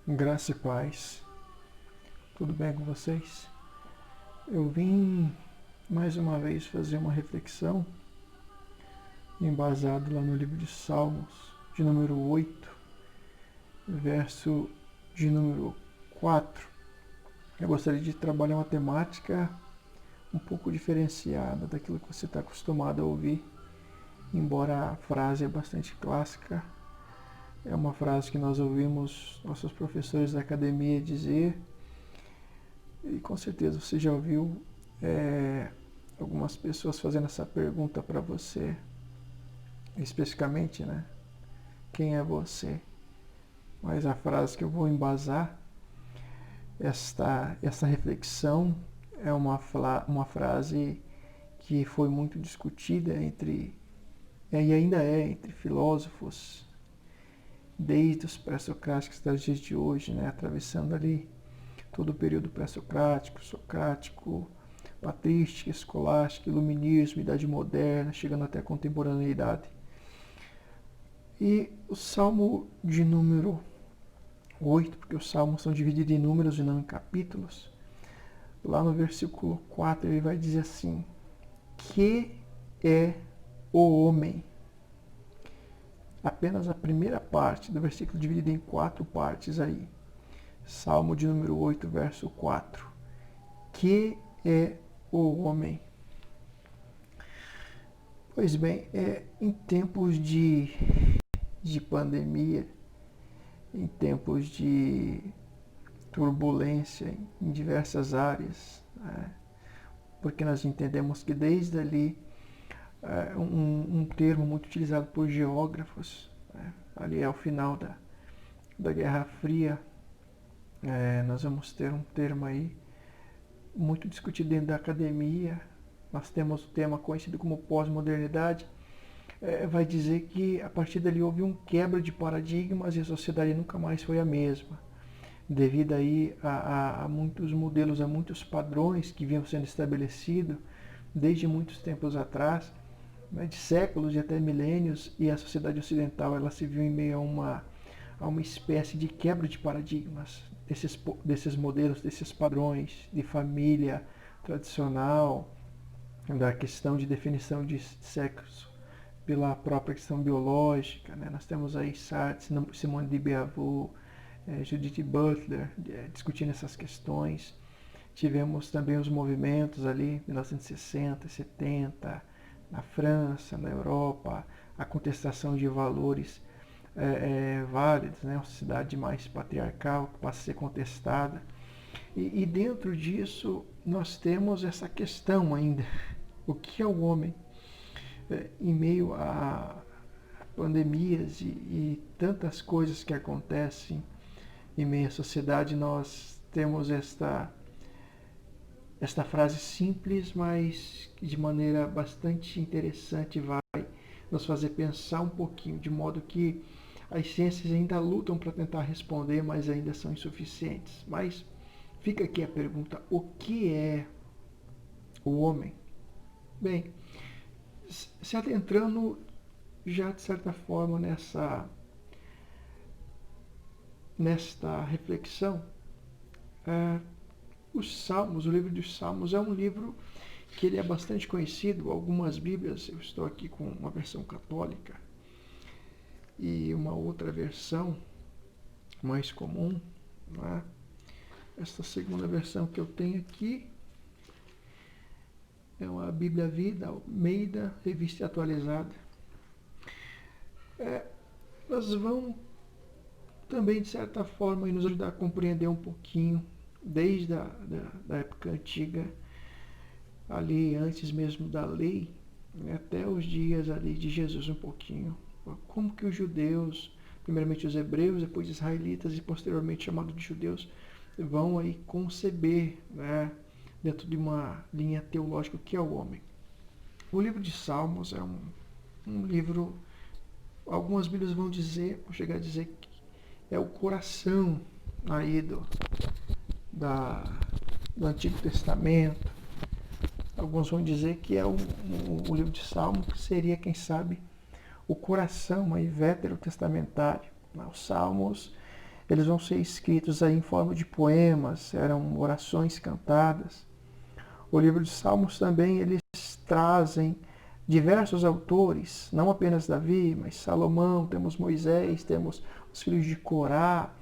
Graça e paz. Tudo bem com vocês? Eu vim mais uma vez fazer uma reflexão embasado lá no livro de Salmos, de número 8, verso de número 4. Eu gostaria de trabalhar uma temática um pouco diferenciada daquilo que você está acostumado a ouvir, embora a frase é bastante clássica. É uma frase que nós ouvimos nossos professores da academia dizer, e com certeza você já ouviu algumas pessoas fazendo essa pergunta para você, especificamente, né? Quem é você? Mas a frase que eu vou embasar essa reflexão é uma frase que foi muito discutida e ainda é entre filósofos, desde os pré-socráticos até os dias de hoje, né? Atravessando ali todo o período pré-socrático, socrático, patrística, escolástica, iluminismo, idade moderna, chegando até a contemporaneidade. E o Salmo de número 8, porque os salmos são divididos em números e não em capítulos, lá no versículo 4 ele vai dizer assim: que é o homem? Apenas a primeira parte do versículo dividido em 4 partes aí. Salmo de número 8, verso 4. Que é o homem? Pois bem, em tempos de pandemia, em tempos de turbulência em diversas áreas, né? Porque nós entendemos que desde ali, um termo muito utilizado por geógrafos, né? Ali ao final da Guerra Fria, nós vamos ter um termo aí muito discutido dentro da academia. Nós temos o tema conhecido como pós-modernidade. Vai dizer que a partir dali houve um quebra de paradigmas e a sociedade nunca mais foi a mesma, devido aí a muitos modelos, a muitos padrões que vinham sendo estabelecidos desde muitos tempos atrás, né, de séculos e até milênios, e a sociedade ocidental ela se viu em meio a uma espécie de quebra de paradigmas desses modelos, desses padrões de família tradicional, da questão de definição de sexo pela própria questão biológica, né? Nós temos aí Sartre, Simone de Beauvoir, Judith Butler discutindo essas questões. Tivemos também os movimentos ali, 1960, 70, na França, na Europa, a contestação de valores válidos, né? Uma sociedade mais patriarcal que passa a ser contestada. E dentro disso nós temos essa questão ainda, o que é o homem? Em meio a pandemias e tantas coisas que acontecem em meio à sociedade, nós temos esta frase simples, mas que de maneira bastante interessante vai nos fazer pensar um pouquinho, de modo que as ciências ainda lutam para tentar responder, mas ainda são insuficientes. Mas fica aqui a pergunta: o que é o homem? Bem, se adentrando já de certa forma nesta reflexão, os Salmos, o livro dos Salmos é um livro que ele é bastante conhecido. Algumas Bíblias, eu estou aqui com uma versão católica e uma outra versão mais comum, né? Esta segunda versão que eu tenho aqui é uma Bíblia Vida, Almeida, revista atualizada. Elas vão também, de certa forma, nos ajudar a compreender um pouquinho, desde da época antiga, ali antes mesmo da lei, até os dias ali de Jesus um pouquinho. Como que os judeus, primeiramente os hebreus, depois os israelitas e posteriormente chamados de judeus, vão aí conceber, né, dentro de uma linha teológica, o que é o homem. O livro de Salmos é um livro, algumas Bíblias vão dizer, vão chegar a dizer que é o coração aí do Antigo Testamento. Alguns vão dizer que é o livro de Salmos, que seria, quem sabe, o coração aí veterotestamentário. Os Salmos eles vão ser escritos aí em forma de poemas, eram orações cantadas. O livro de Salmos também, eles trazem diversos autores, não apenas Davi, mas Salomão, temos Moisés, temos os filhos de Corá,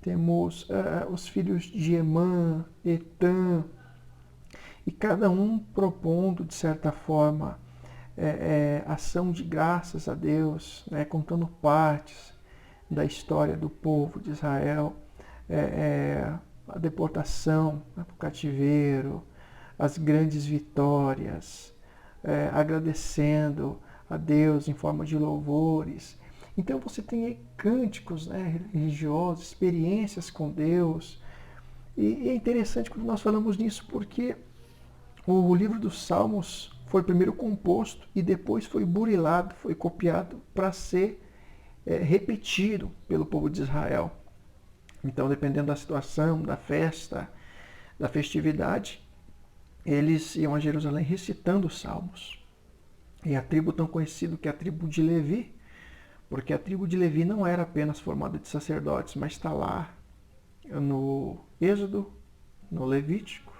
temos os filhos de Emã, Etã, e cada um propondo, de certa forma, ação de graças a Deus, né, contando partes da história do povo de Israel, a deportação, né, para o cativeiro, as grandes vitórias, agradecendo a Deus em forma de louvores. Então você tem aí cânticos, né, religiosos, experiências com Deus. E é interessante quando nós falamos nisso, porque o livro dos Salmos foi primeiro composto e depois foi burilado, foi copiado para ser repetido pelo povo de Israel. Então, dependendo da situação, da festa, da festividade, eles iam a Jerusalém recitando os salmos. E a tribo tão conhecida que é a tribo de Levi, porque a tribo de Levi não era apenas formada de sacerdotes, mas está lá no Êxodo, no Levítico,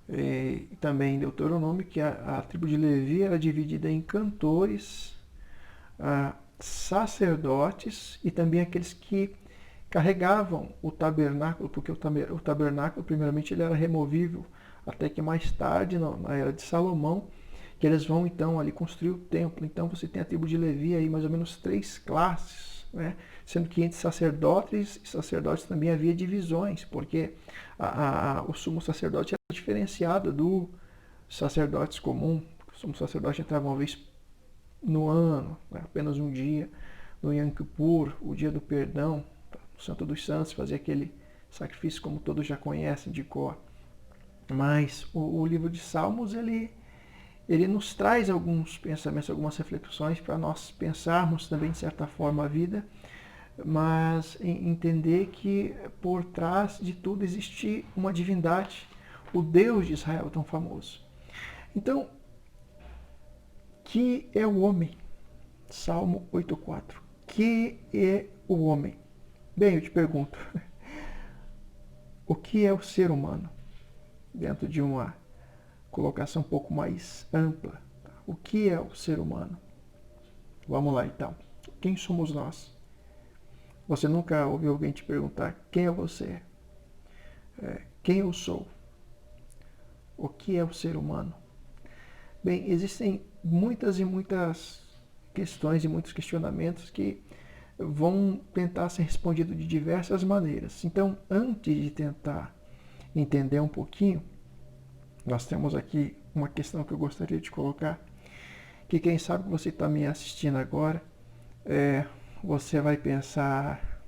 e também em Deuteronômio, que a tribo de Levi era dividida em cantores, sacerdotes e também aqueles que carregavam o tabernáculo, porque o tabernáculo, primeiramente, ele era removível, até que mais tarde, na era de Salomão, que eles vão então ali construir o templo. Então você tem a tribo de Levi aí mais ou menos 3 classes, né? Sendo que entre sacerdotes e sacerdotes também havia divisões, porque o sumo sacerdote era diferenciado do sacerdote comum. O sumo sacerdote entrava uma vez no ano, né? Apenas um dia, no Yom Kippur, o dia do perdão, no Santo dos Santos, fazia aquele sacrifício como todos já conhecem de cor. Mas o livro de Salmos, ele nos traz alguns pensamentos, algumas reflexões para nós pensarmos também, de certa forma, a vida, mas entender que por trás de tudo existe uma divindade, o Deus de Israel tão famoso. Então, que é o homem? Salmo 8,4. Que é o homem? Bem, eu te pergunto, o que é o ser humano? Dentro de uma colocação um pouco mais ampla. O que é o ser humano? Vamos lá então. Quem somos nós? Você nunca ouviu alguém te perguntar quem é você? Quem eu sou? O que é o ser humano? Bem, existem muitas e muitas questões e muitos questionamentos que vão tentar ser respondidos de diversas maneiras. Então, antes de tentar entender um pouquinho, nós temos aqui uma questão que eu gostaria de colocar, que quem sabe que você está me assistindo agora, você vai pensar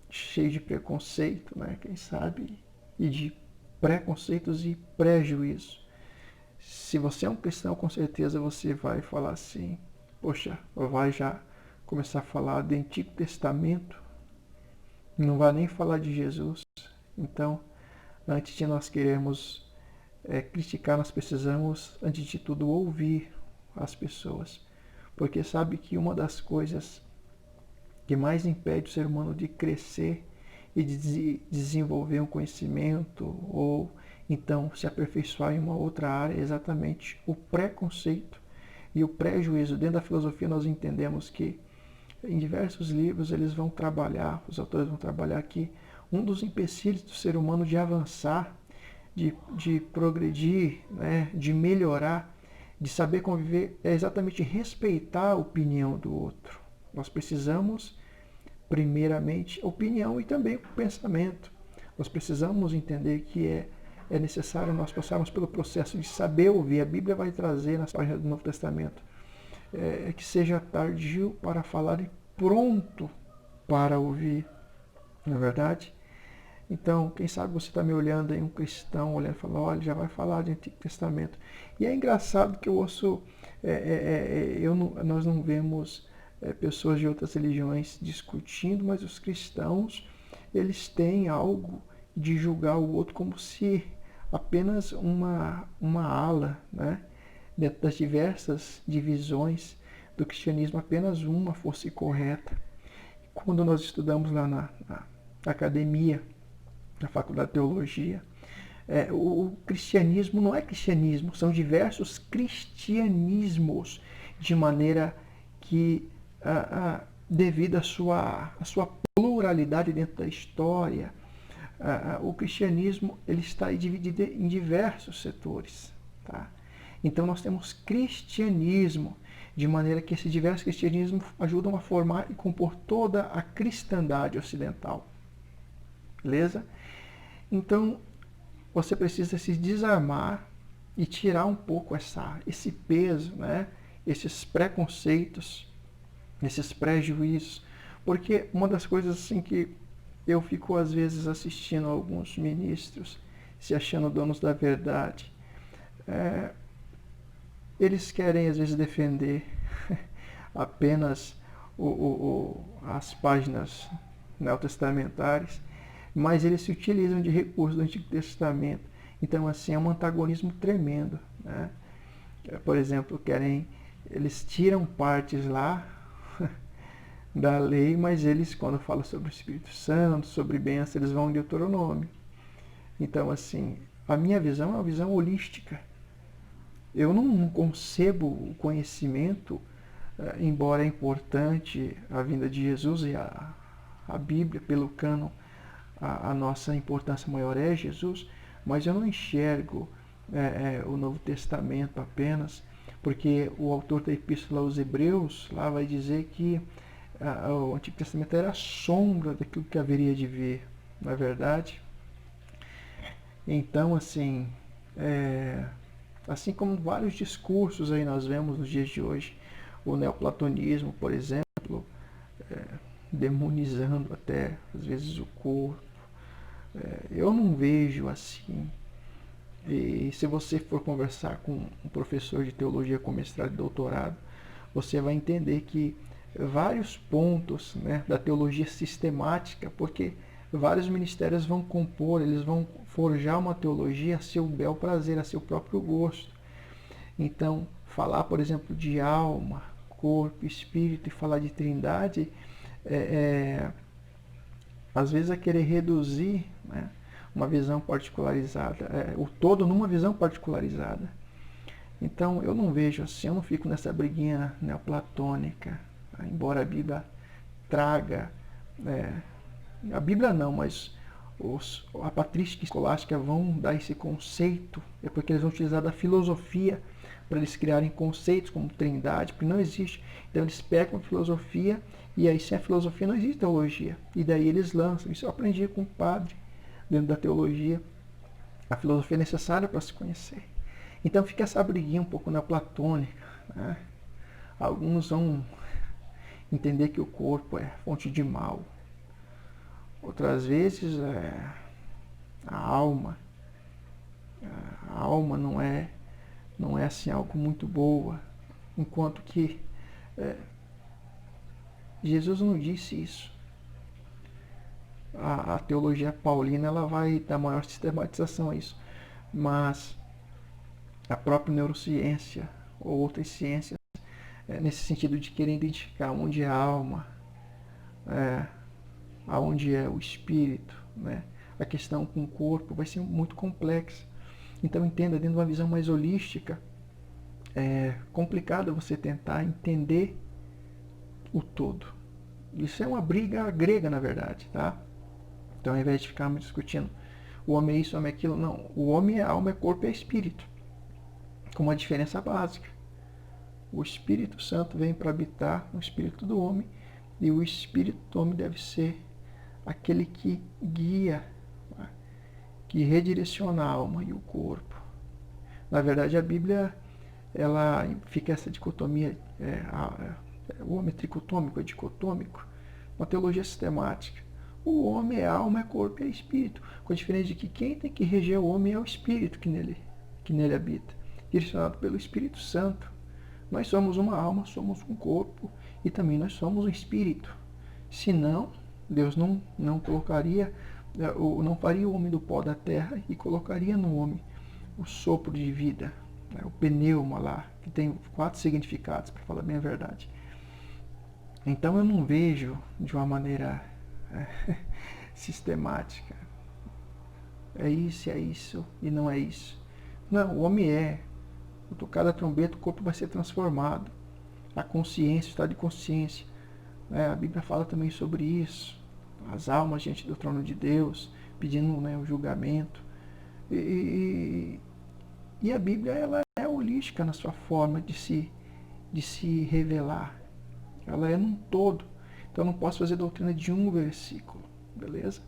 cheio de preconceito, né? Quem sabe, e de preconceitos e prejuízos. Se você é um cristão, com certeza você vai falar assim, poxa, vai já começar a falar do Antigo Testamento, não vai nem falar de Jesus. Então, antes de nós queremos criticar, nós precisamos, antes de tudo, ouvir as pessoas. Porque sabe que uma das coisas que mais impede o ser humano de crescer e de desenvolver um conhecimento ou então se aperfeiçoar em uma outra área é exatamente o preconceito e o prejuízo. Dentro da filosofia nós entendemos que em diversos livros eles vão trabalhar, os autores vão trabalhar que um dos empecilhos do ser humano de avançar, de progredir, né, de melhorar, de saber conviver, é exatamente respeitar a opinião do outro. Nós precisamos, primeiramente, opinião e também o pensamento. Nós precisamos entender que é necessário nós passarmos pelo processo de saber ouvir. A Bíblia vai trazer nas páginas do Novo Testamento que seja tardio para falar e pronto para ouvir. Não é verdade? Então, quem sabe você está me olhando aí, um cristão, olhando e falando, olha, já vai falar de Antigo Testamento. E é engraçado que eu ouço, nós não vemos pessoas de outras religiões discutindo, mas os cristãos, eles têm algo de julgar o outro como se apenas uma ala, né? Dentro das diversas divisões do cristianismo, apenas uma fosse correta. quando nós estudamos lá na academia, na faculdade de teologia, o cristianismo não é cristianismo, são diversos cristianismos, de maneira que, devido à sua pluralidade dentro da história, o cristianismo ele está dividido em diversos setores. Tá? Então nós temos cristianismo, de maneira que esses diversos cristianismos ajudam a formar e compor toda a cristandade ocidental. Beleza? Então, você precisa se desarmar e tirar um pouco esse peso, né? Esses preconceitos, esses prejuízos. Porque uma das coisas assim que eu fico às vezes assistindo a alguns ministros se achando donos da verdade, eles querem às vezes defender apenas as páginas neotestamentárias, mas eles se utilizam de recursos do Antigo Testamento. Então, assim, é um antagonismo tremendo. Né? Por exemplo, eles tiram partes lá da lei, mas eles, quando falam sobre o Espírito Santo, sobre bênção, eles vão em Deuteronômio. Então, assim, a minha visão é uma visão holística. Eu não concebo o conhecimento, embora é importante a vinda de Jesus e a Bíblia, pelo cânon, a nossa importância maior é Jesus, mas eu não enxergo o Novo Testamento apenas, porque o autor da Epístola aos Hebreus lá vai dizer que o Antigo Testamento era a sombra daquilo que haveria de vir, não é verdade? Então, assim, assim como vários discursos aí nós vemos nos dias de hoje, o neoplatonismo, por exemplo, demonizando até, às vezes, o corpo, eu não vejo assim. E se você for conversar com um professor de teologia com mestrado e doutorado, você vai entender que vários pontos, né, da teologia sistemática, porque vários ministérios vão compor, eles vão forjar uma teologia a seu bel prazer, a seu próprio gosto. Então, falar, por exemplo, de alma, corpo, espírito e falar de trindade, às vezes é querer reduzir, né, uma visão particularizada, o todo numa visão particularizada. Então eu não vejo assim, eu não fico nessa briguinha neoplatônica, tá? Embora a Bíblia traga, a Bíblia não, mas a patrística escolástica vão dar esse conceito, é porque eles vão utilizar da filosofia para eles criarem conceitos como trindade, porque não existe. Então eles pegam a filosofia e aí sem a filosofia não existe teologia. E daí eles lançam, isso eu aprendi com um padre dentro da teologia, a filosofia é necessária para se conhecer. Então fica essa briguinha um pouco neoplatônica. Né? Alguns vão entender que o corpo é fonte de mal. Outras vezes a alma não é assim algo muito boa, enquanto que Jesus não disse isso. A teologia paulina ela vai dar maior sistematização a isso, mas a própria neurociência ou outras ciências, nesse sentido de querer identificar onde é a alma, aonde é o espírito, né? A questão com o corpo vai ser muito complexa. Então entenda, dentro de uma visão mais holística, é complicado você tentar entender o todo. Isso é uma briga grega, na verdade, tá? Então, ao invés de ficarmos discutindo o homem é isso, o homem é aquilo, não. O homem é alma, é corpo e é espírito, com uma diferença básica. O Espírito Santo vem para habitar no espírito do homem, e o espírito do homem deve ser aquele que guia, que redireciona a alma e o corpo. Na verdade, a Bíblia, ela fica essa dicotomia, o homem é tricotômico, é dicotômico, uma teologia sistemática. O homem é alma, é corpo e é espírito, com a diferença de que quem tem que reger o homem é o espírito que nele habita, direcionado pelo Espírito Santo. Nós somos uma alma, somos um corpo e também nós somos um espírito. Senão, Deus não colocaria, não faria o homem do pó da terra e colocaria no homem o sopro de vida, o pneuma lá, que tem 4 significados, para falar bem a verdade. Então eu não vejo de uma maneira sistemática. É isso e não é isso. Não, o homem ao tocar da trombeta, o corpo vai ser transformado. A consciência, o estado de consciência. A Bíblia fala também sobre isso. As almas diante do trono de Deus, pedindo o julgamento. E a Bíblia ela é holística na sua forma de se revelar. Ela é num todo. Então eu não posso fazer doutrina de um versículo. Beleza?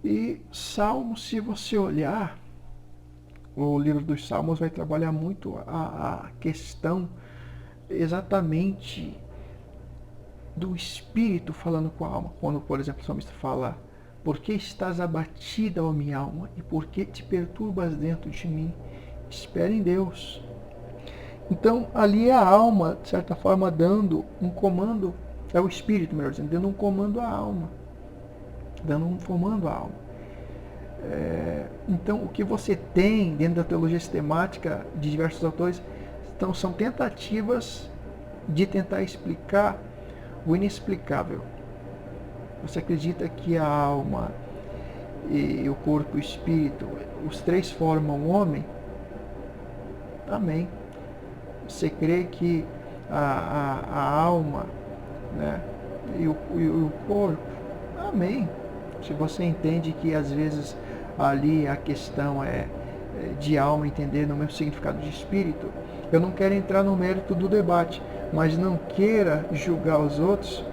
E Salmos, se você olhar, o livro dos Salmos vai trabalhar muito a questão exatamente do espírito falando com a alma. Quando, por exemplo, o salmista fala: por que estás abatida, ó minha alma, e por que te perturbas dentro de mim? Espera em Deus. Então, ali é a alma, de certa forma, dando um comando, é o espírito, melhor dizendo, dando um comando à alma. Dando um comando à alma. Então, o que você tem dentro da teologia sistemática de diversos autores são tentativas de tentar explicar o inexplicável. Você acredita que a alma e o corpo e o espírito, os três formam o homem? Amém. Você crê que a alma, né, e o corpo? Amém. Se você entende que às vezes ali a questão é de alma entender no mesmo significado de espírito, eu não quero entrar no mérito do debate, mas não queira julgar os outros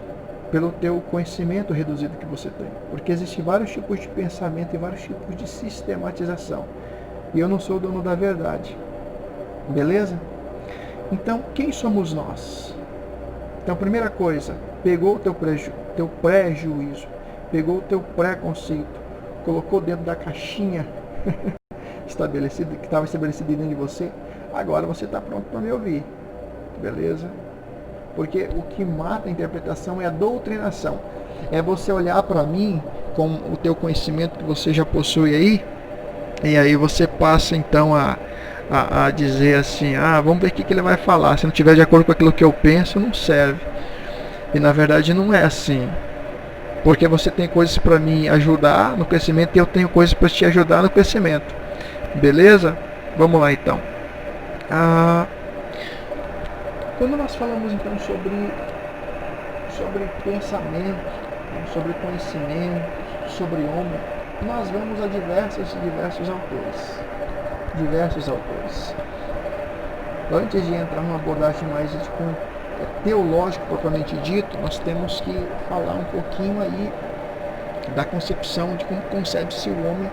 pelo teu conhecimento reduzido que você tem. Porque existem vários tipos de pensamento e vários tipos de sistematização. E eu não sou o dono da verdade. Beleza? Então, quem somos nós? Então, primeira coisa, pegou o teu pré-juízo, pegou o teu preconceito, colocou dentro da caixinha estabelecida, que estava estabelecida dentro de você, agora você está pronto para me ouvir. Beleza? Porque o que mata a interpretação é a doutrinação. É você olhar para mim com o teu conhecimento que você já possui aí, e aí você passa então a dizer assim: vamos ver o que ele vai falar. Se não tiver de acordo com aquilo que eu penso, não serve. E na verdade não é assim. Porque você tem coisas para me ajudar no crescimento e eu tenho coisas para te ajudar no crescimento. Beleza? Vamos lá então. Quando nós falamos então sobre pensamento, sobre conhecimento, sobre homem, nós vamos a diversos autores. Antes de entrar numa abordagem mais de teológico propriamente dito, nós temos que falar um pouquinho aí da concepção de como concebe-se o homem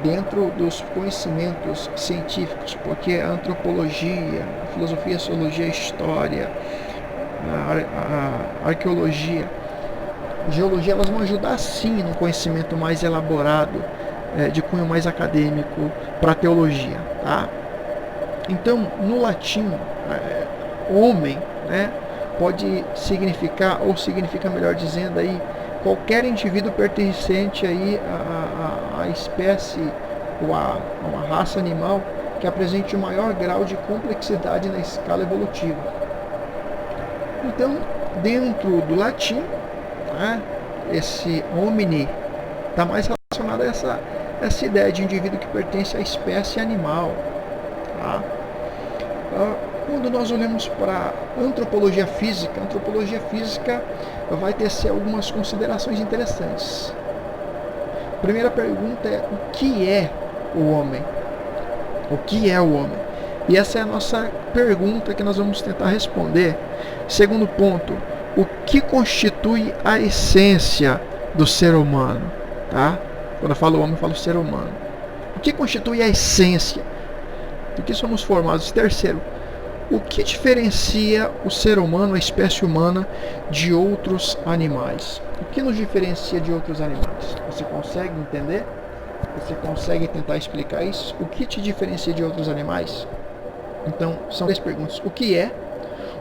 dentro dos conhecimentos científicos, porque a antropologia, a filosofia, a sociologia, a história, a arqueologia, a geologia, elas vão ajudar sim no conhecimento mais elaborado, de cunho mais acadêmico para a teologia, tá? Então, no latim, homem, né, pode significar, ou significa melhor dizendo aí, qualquer indivíduo pertencente aí à espécie ou a uma raça animal que apresente o maior grau de complexidade na escala evolutiva. Então, dentro do latim, né, esse homini está mais relacionado a essa ideia de indivíduo que pertence à espécie animal. Tá? Quando nós olhamos para a antropologia física vai ter algumas considerações interessantes. A primeira pergunta é: o que é o homem? O que é o homem? E essa é a nossa pergunta que nós vamos tentar responder. Segundo ponto: o que constitui a essência do ser humano? Tá? Quando eu falo homem, eu falo ser humano. O que constitui a essência? Do que somos formados? Terceiro: o que diferencia o ser humano, a espécie humana, de outros animais? O que nos diferencia de outros animais? Você consegue entender? Você consegue tentar explicar isso? O que te diferencia de outros animais? Então, são 3 perguntas. O que é?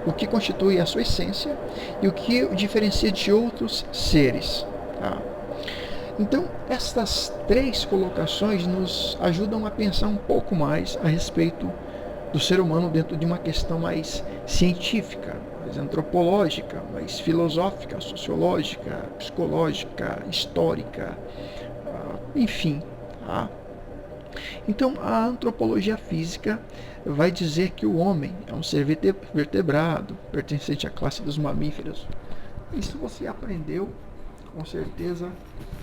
O que constitui a sua essência? E o que o diferencia de outros seres? Tá? Então, estas 3 colocações nos ajudam a pensar um pouco mais a respeito do ser humano dentro de uma questão mais científica. mais antropológica, mais filosófica, sociológica, psicológica, histórica, enfim. Tá? Então, a antropologia física vai dizer que o homem é um ser vertebrado, pertencente à classe dos mamíferos. Isso você aprendeu, com certeza,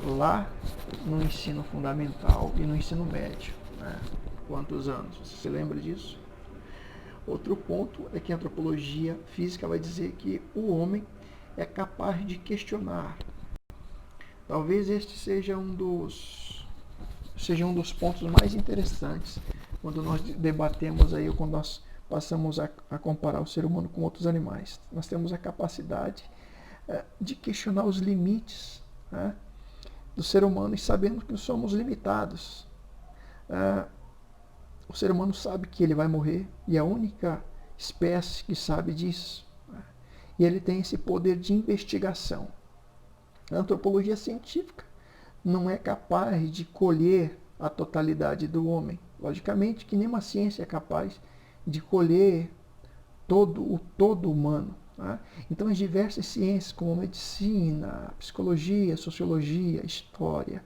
lá no ensino fundamental e no ensino médio. Né? Quantos anos? Você se lembra disso? Outro ponto é que a antropologia física vai dizer que o homem é capaz de questionar. Talvez este seja um dos pontos mais interessantes quando nós debatemos aí, ou quando nós passamos a comparar o ser humano com outros animais. Nós temos a capacidade de questionar os limites, né, do ser humano, e sabendo que somos limitados. O ser humano sabe que ele vai morrer, e é a única espécie que sabe disso. Né? E ele tem esse poder de investigação. A antropologia científica não é capaz de colher a totalidade do homem. Logicamente que nenhuma ciência é capaz de colher o todo humano. Tá? Então, as diversas ciências, como medicina, psicologia, sociologia, história,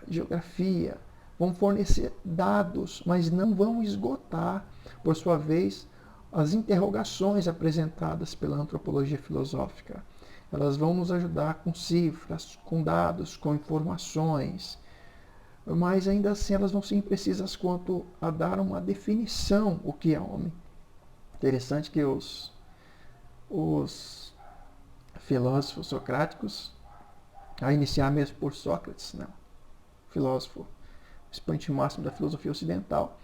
geografia, vão fornecer dados, mas não vão esgotar, por sua vez, as interrogações apresentadas pela antropologia filosófica. Elas vão nos ajudar com cifras, com dados, com informações, mas ainda assim elas não são imprecisas quanto a dar uma definição o que é homem. Interessante que os filósofos socráticos, a iniciar mesmo por Sócrates, né, filósofo expoente máximo da filosofia ocidental,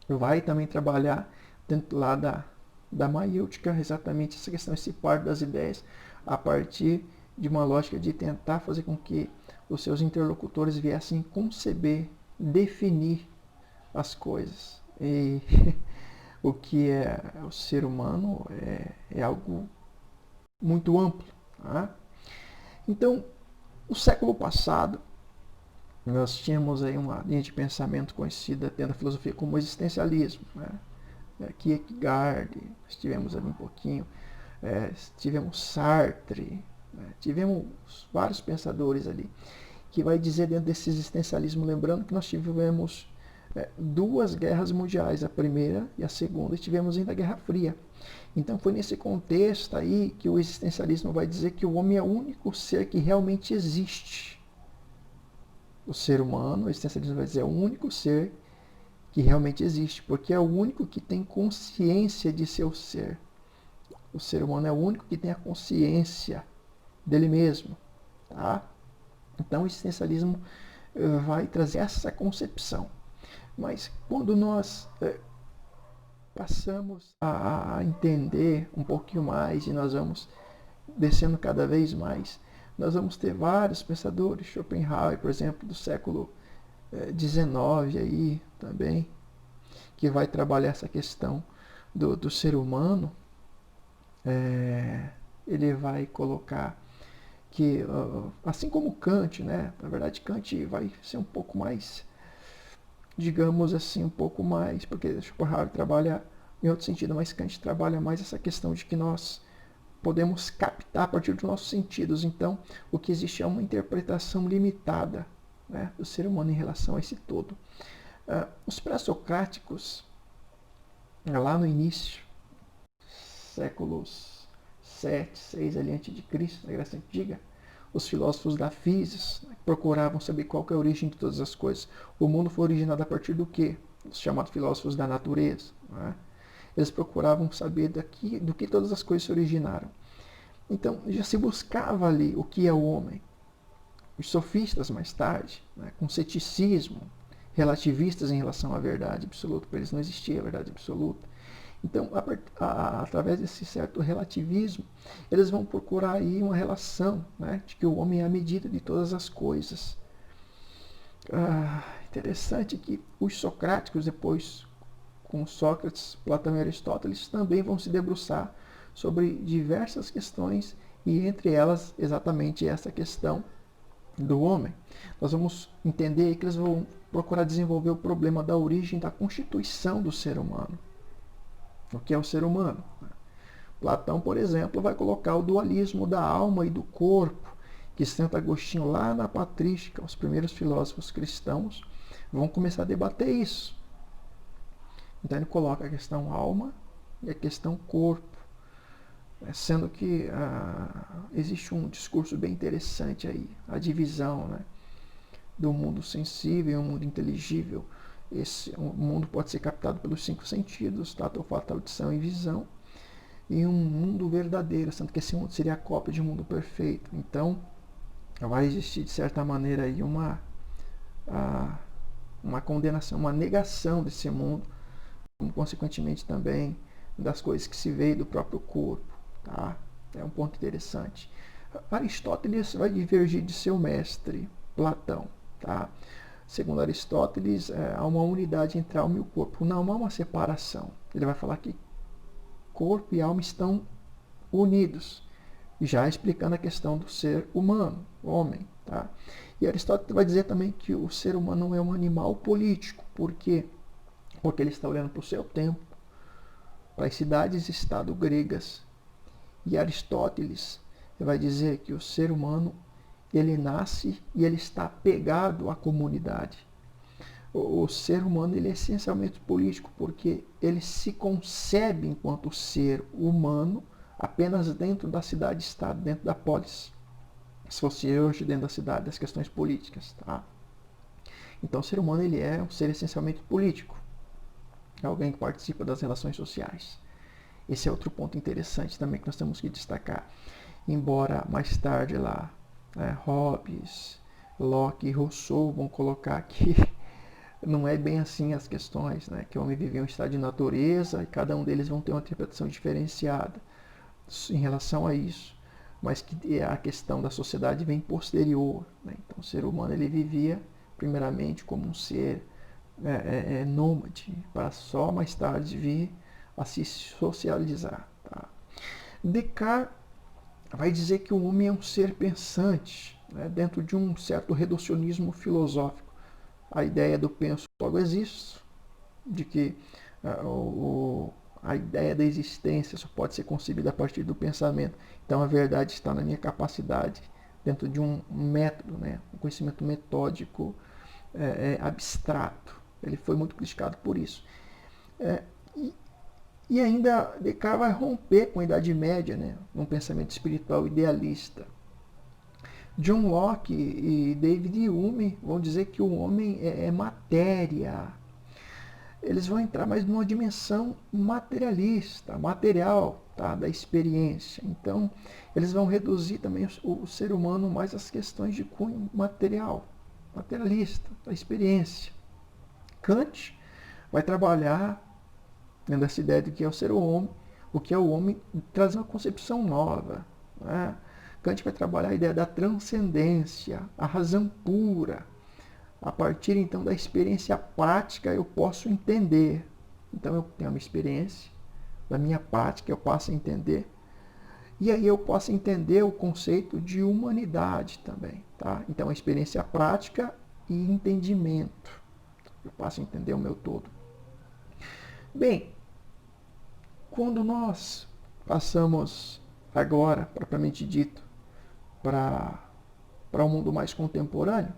vai também trabalhar dentro lá da maiêutica exatamente essa questão, esse par das ideias, a partir de uma lógica de tentar fazer com que os seus interlocutores viessem conceber, definir as coisas. E o que é o ser humano é algo muito amplo. Tá? Então, no século passado, nós tínhamos aí uma linha de pensamento conhecida dentro da filosofia como existencialismo. Né? Kierkegaard, nós tivemos ali um pouquinho, tivemos Sartre, né? Tivemos vários pensadores ali, que vai dizer dentro desse existencialismo, lembrando que nós tivemos duas guerras mundiais, a primeira e a segunda, e tivemos ainda a Guerra Fria. Então foi nesse contexto aí que o existencialismo vai dizer que o homem é o único ser que realmente existe. O ser humano, o existencialismo vai dizer, é o único ser que realmente existe, porque é o único que tem consciência de seu ser. O ser humano é o único que tem a consciência dele mesmo. Tá? Então o existencialismo vai trazer essa concepção. Mas quando nós passamos a entender um pouquinho mais e nós vamos descendo cada vez mais, nós vamos ter vários pensadores, Schopenhauer, por exemplo, do século XIX aí também, que vai trabalhar essa questão do ser humano. Ele vai colocar que, assim como Kant, né, na verdade Kant vai ser um pouco mais, digamos assim, um pouco mais, porque Schopenhauer trabalha em outro sentido, mas Kant trabalha mais essa questão de que nós podemos captar a partir dos nossos sentidos. Então, o que existe é uma interpretação limitada, né, do ser humano em relação a esse todo. Os pré-socráticos, lá no início, séculos 7, 6 ali antes de Cristo, na Grécia Antiga, os filósofos da Físis, né, procuravam saber qual que é a origem de todas as coisas. O mundo foi originado a partir do quê? Os chamados filósofos da natureza. Né? Eles procuravam saber do que todas as coisas se originaram. Então, já se buscava ali o que é o homem. Os sofistas, mais tarde, né, com ceticismo, relativistas em relação à verdade absoluta, para eles não existia a verdade absoluta. Então, através desse certo relativismo, eles vão procurar aí uma relação, né, de que o homem é a medida de todas as coisas. Interessante que os socráticos, depois com Sócrates, Platão e Aristóteles, também vão se debruçar sobre diversas questões, e entre elas exatamente essa questão do homem. Nós vamos entender que eles vão procurar desenvolver o problema da origem da constituição do ser humano. O que é o ser humano? Platão, por exemplo, vai colocar o dualismo da alma e do corpo, que Santo Agostinho, lá na Patrística, os primeiros filósofos cristãos, vão começar a debater isso. Então ele coloca a questão alma e a questão corpo, sendo que existe um discurso bem interessante aí, a divisão, né, do mundo sensível e o mundo inteligível. O mundo pode ser captado pelos 5 sentidos, tato, olfato, audição e visão, e um mundo verdadeiro, sendo que esse mundo seria a cópia de um mundo perfeito. Então vai existir, de certa maneira, aí uma condenação, uma negação desse mundo, como consequentemente também das coisas que se veem do próprio corpo. Tá? É um ponto interessante. Aristóteles vai divergir de seu mestre, Platão. Tá? Segundo Aristóteles, há uma unidade entre a alma e o corpo. Não há uma separação. Ele vai falar que corpo e alma estão unidos, já explicando a questão do ser humano, homem. Tá? E Aristóteles vai dizer também que o ser humano não é um animal político. Por quê? Porque ele está olhando para o seu tempo, para as cidades-estado gregas. E Aristóteles vai dizer que o ser humano, ele nasce e ele está pegado à comunidade. O ser humano, ele é essencialmente político, porque ele se concebe enquanto ser humano apenas dentro da cidade-estado, dentro da polis. Se fosse hoje dentro da cidade, das questões políticas. Tá? Então o ser humano, ele é um ser essencialmente político. É alguém que participa das relações sociais. Esse é outro ponto interessante também que nós temos que destacar. Embora mais tarde lá, Hobbes, Locke e Rousseau vão colocar que não é bem assim as questões, né? Que o homem vive em um estado de natureza e cada um deles vão ter uma interpretação diferenciada em relação a isso, mas que a questão da sociedade vem posterior. Né? Então o ser humano, ele vivia primeiramente como um ser nômade, para só mais tarde vir a se socializar. Tá? Descartes vai dizer que o homem é um ser pensante, né, dentro de um certo reducionismo filosófico. A ideia do penso logo existo, de que a ideia da existência só pode ser concebida a partir do pensamento. Então a verdade está na minha capacidade, dentro de um método, né, um conhecimento metódico abstrato. Ele foi muito criticado por isso. E ainda Descartes vai romper com a Idade Média, né, num pensamento espiritual idealista. John Locke e David Hume vão dizer que o homem é matéria. Eles vão entrar mais numa dimensão materialista, material, tá, da experiência. Então, eles vão reduzir também o ser humano mais às questões de cunho material, materialista, da experiência. Kant vai trabalhar dentro dessa ideia de que é o ser homem, o que é o homem, traz uma concepção nova. Né? Kant vai trabalhar a ideia da transcendência, a razão pura. A partir então da experiência prática eu posso entender. Então eu tenho uma experiência, da minha prática eu passo a entender. E aí eu posso entender o conceito de humanidade também. Tá? Então a experiência prática e entendimento. Eu passo a entender o meu todo. Bem, quando nós passamos agora, propriamente dito, para um mundo mais contemporâneo,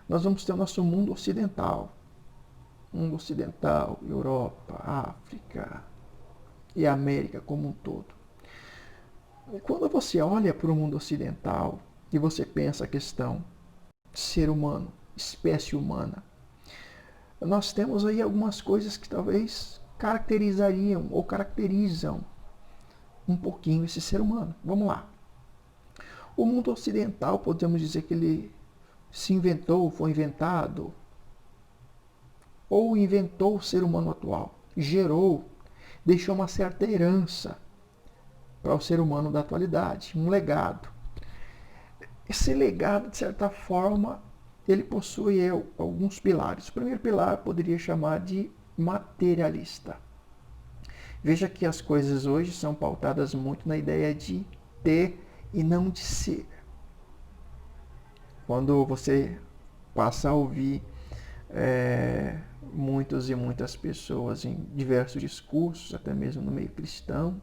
nós vamos ter o nosso mundo ocidental. Mundo ocidental, Europa, África e América como um todo. E quando você olha para o mundo ocidental e você pensa a questão de ser humano, espécie humana, nós temos aí algumas coisas que talvez caracterizariam ou caracterizam um pouquinho esse ser humano. Vamos lá. O mundo ocidental, podemos dizer que ele se inventou, foi inventado, ou inventou o ser humano atual, gerou, deixou uma certa herança para o ser humano da atualidade, um legado. Esse legado, de certa forma, ele possui alguns pilares. O primeiro pilar poderia chamar de materialista. Veja que as coisas hoje são pautadas muito na ideia de ter e não de ser. Quando você passa a ouvir muitas e muitas pessoas em diversos discursos, até mesmo no meio cristão,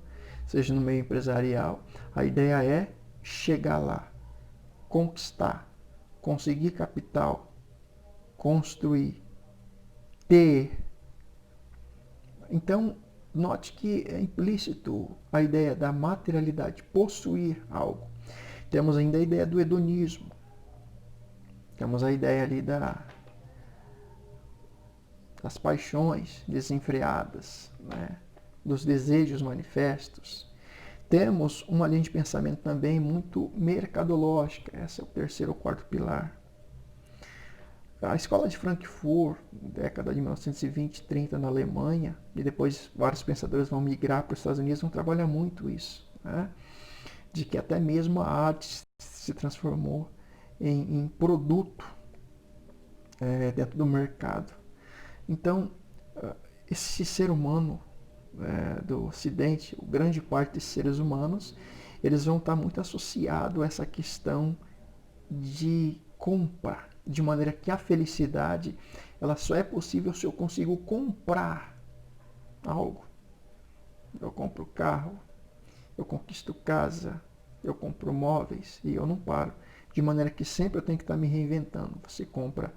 seja no meio empresarial. A ideia é chegar lá, conquistar, conseguir capital, construir, ter. Então, note que é implícito a ideia da materialidade, possuir algo. Temos ainda a ideia do hedonismo. Temos a ideia ali das paixões desenfreadas, né? Dos desejos manifestos. Temos uma linha de pensamento também muito mercadológica. Esse é o terceiro ou quarto pilar. A escola de Frankfurt, década de 1920 e 30 na Alemanha, e depois vários pensadores vão migrar para os Estados Unidos, vão trabalhar muito isso, né? De que até mesmo a arte se transformou em produto dentro do mercado. Então, esse ser humano do Ocidente, grande parte desses seres humanos, eles vão estar muito associados a essa questão de compra, de maneira que a felicidade ela só é possível se eu consigo comprar algo. Eu compro carro, eu conquisto casa, eu compro móveis e eu não paro. De maneira que sempre eu tenho que estar me reinventando. Você comprou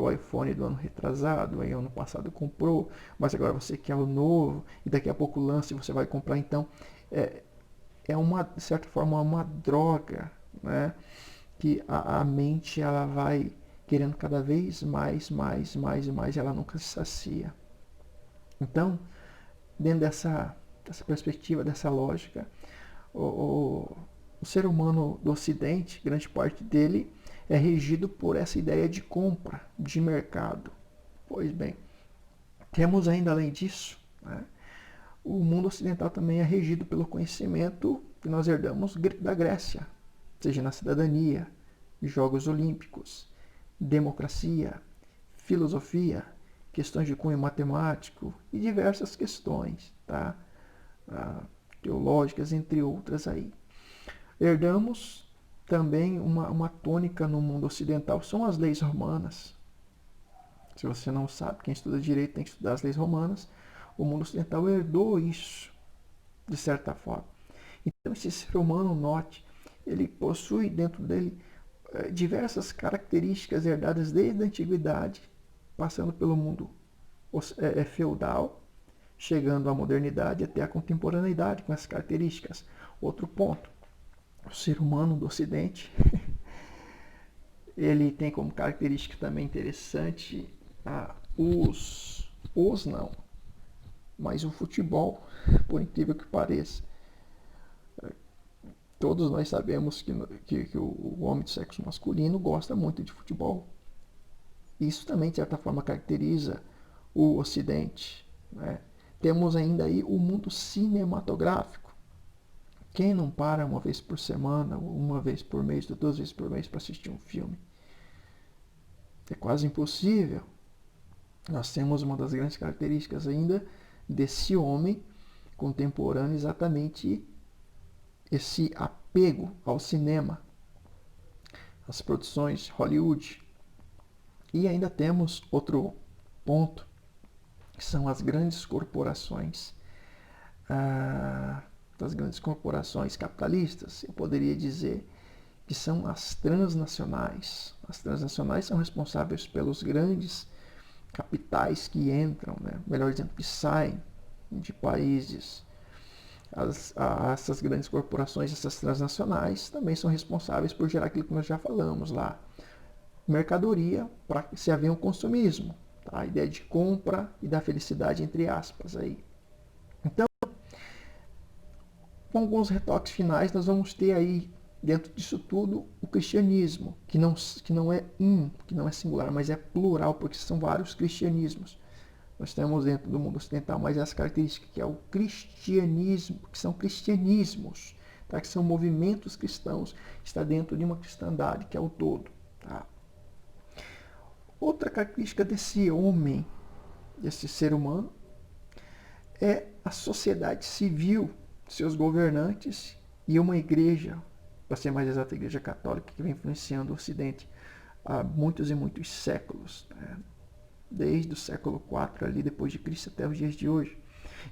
o iPhone do ano retrasado, aí ano passado comprou, mas agora você quer o novo, e daqui a pouco lança e você vai comprar. Então, é uma, de certa forma, uma droga, né? Que a mente ela vai querendo cada vez mais, e ela nunca se sacia. Então, dentro dessa perspectiva, dessa lógica, o ser humano do Ocidente, grande parte dele, é regido por essa ideia de compra, de mercado. Pois bem, temos ainda além disso, né, o mundo ocidental também é regido pelo conhecimento que nós herdamos da Grécia, seja na cidadania, Jogos Olímpicos, democracia, filosofia, questões de cunho matemático e diversas questões, tá? Teológicas, entre outras aí. Herdamos também uma tônica no mundo ocidental, são as leis romanas. Se você não sabe, quem estuda direito tem que estudar as leis romanas. O mundo ocidental herdou isso, de certa forma. Então, esse ser humano, note, ele possui dentro dele diversas características herdadas desde a antiguidade, passando pelo mundo feudal, chegando à modernidade até a contemporaneidade com essas características. Outro ponto, o ser humano do Ocidente, ele tem como característica também interessante não, mas o futebol, por incrível que pareça. Todos nós sabemos que o homem do sexo masculino gosta muito de futebol. Isso também, de certa forma, caracteriza o Ocidente, né? Temos ainda aí o mundo cinematográfico. Quem não para uma vez por semana, uma vez por mês, 2 vezes por mês para assistir um filme? É quase impossível. Nós temos uma das grandes características ainda desse homem contemporâneo, exatamente esse apego ao cinema, às produções Hollywood. E ainda temos outro ponto, que são as grandes corporações. Das grandes corporações capitalistas, eu poderia dizer que são as transnacionais. As transnacionais são responsáveis pelos grandes capitais que entram, né? Melhor dizendo, que saem de países. Essas grandes corporações, essas transnacionais, também são responsáveis por gerar aquilo que nós já falamos lá. Mercadoria para se haver um consumismo. Tá? A ideia de compra e da felicidade, entre aspas. Aí. Então, com alguns retoques finais, nós vamos ter aí, dentro disso tudo, o cristianismo, que não é singular, mas é plural, porque são vários cristianismos. Nós temos dentro do mundo ocidental mais essa característica, que é o cristianismo, que são cristianismos, tá? Que são movimentos cristãos, está dentro de uma cristandade, que é o todo. Tá? Outra característica desse homem, desse ser humano, é a sociedade civil, seus governantes e uma igreja, para ser mais exato, a igreja católica, que vem influenciando o Ocidente há muitos e muitos séculos, né? Desde o século IV ali depois de Cristo até os dias de hoje.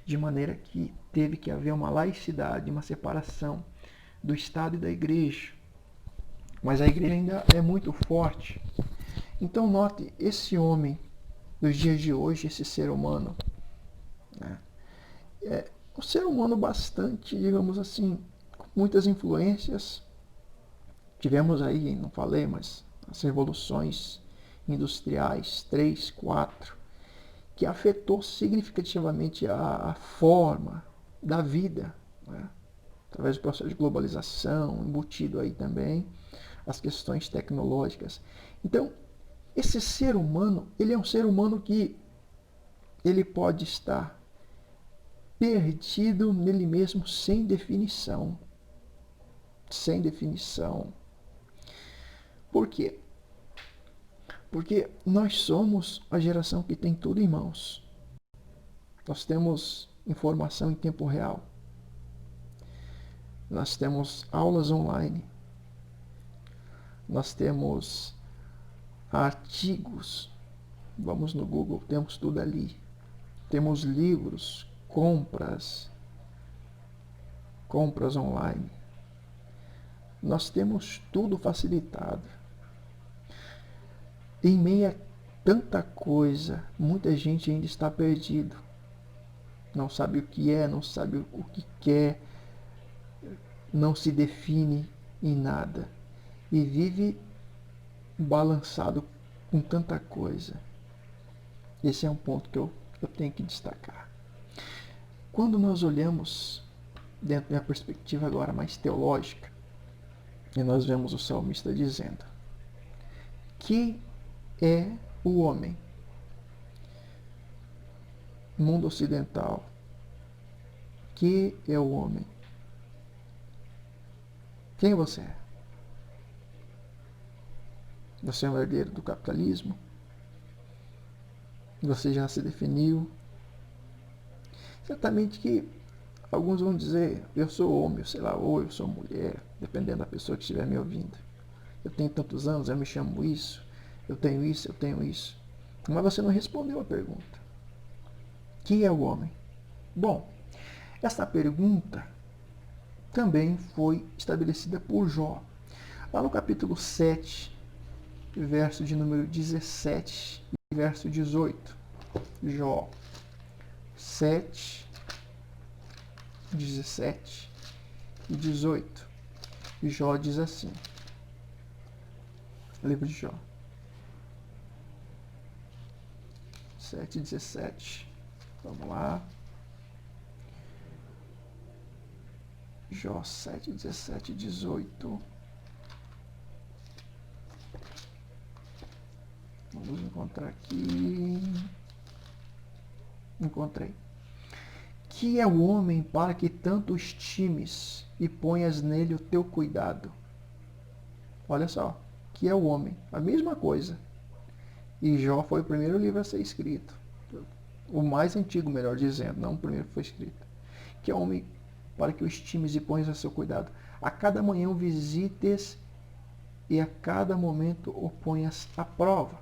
de maneira que teve que haver uma laicidade, uma separação do Estado e da Igreja. Mas a Igreja ainda é muito forte. Então note, esse homem dos dias de hoje, esse ser humano, né, é um ser humano bastante, digamos assim, com muitas influências. Tivemos aí, não falei, mas as revoluções industriais, 3, 4, que afetou significativamente a forma da vida, né? Através do processo de globalização, embutido aí também as questões tecnológicas. Então, esse ser humano, ele é um ser humano que ele pode estar perdido nele mesmo sem definição. Sem definição. Por quê? Porque nós somos a geração que tem tudo em mãos. Nós temos informação em tempo real. Nós temos aulas online. Nós temos artigos. Vamos no Google, temos tudo ali. Temos livros, compras online. Nós temos tudo facilitado. Em meio a tanta coisa, muita gente ainda está perdido. Não sabe o que é, não sabe o que quer, não se define em nada. E vive balançado com tanta coisa. Esse é um ponto que eu tenho que destacar. Quando nós olhamos, dentro da perspectiva agora mais teológica, e nós vemos o salmista dizendo: que é o homem? Mundo ocidental. Que é o homem? Quem você é? Você é um herdeiro do capitalismo? Você já se definiu? Certamente que alguns vão dizer: eu sou homem, sei lá, ou eu sou mulher, dependendo da pessoa que estiver me ouvindo. Eu tenho tantos anos, eu me chamo isso, eu tenho isso, eu tenho isso. Mas você não respondeu a pergunta. Quem é o homem? Bom, essa pergunta também foi estabelecida por Jó. Lá no capítulo 7, verso de número 17 e verso 18. Jó 7, 17 e 18. E Jó diz assim. Livro de Jó 7, 17. Vamos lá. Jó 7, 17 e 18. Vamos encontrar aqui. Encontrei. Que é o homem para que tanto o estimes e ponhas nele o teu cuidado? Olha só. Que é o homem. A mesma coisa. E Jó foi o primeiro livro a ser escrito. O mais antigo, melhor dizendo. Não o primeiro que foi escrito. Que é o homem para que o estimes e ponhas a seu cuidado. A cada manhã o visites e a cada momento o ponhas à prova.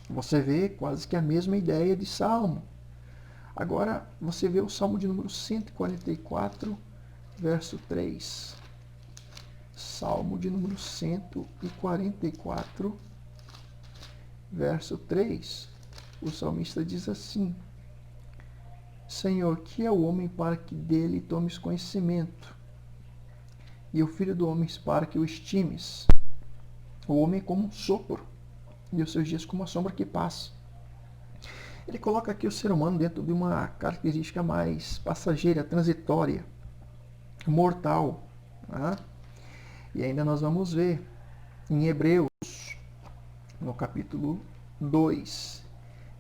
Você vê quase que a mesma ideia de Salmo. Agora, você vê o Salmo de número 144, verso 3. Salmo de número 144, verso 3. O salmista diz assim: Senhor, que é o homem para que dele tomes conhecimento, e o filho do homem para que o estimes? O homem é como um sopro, e os seus dias como uma sombra que passa. Ele coloca aqui o ser humano dentro de uma característica mais passageira, transitória, mortal. Né? E ainda nós vamos ver em Hebreus, no capítulo 2,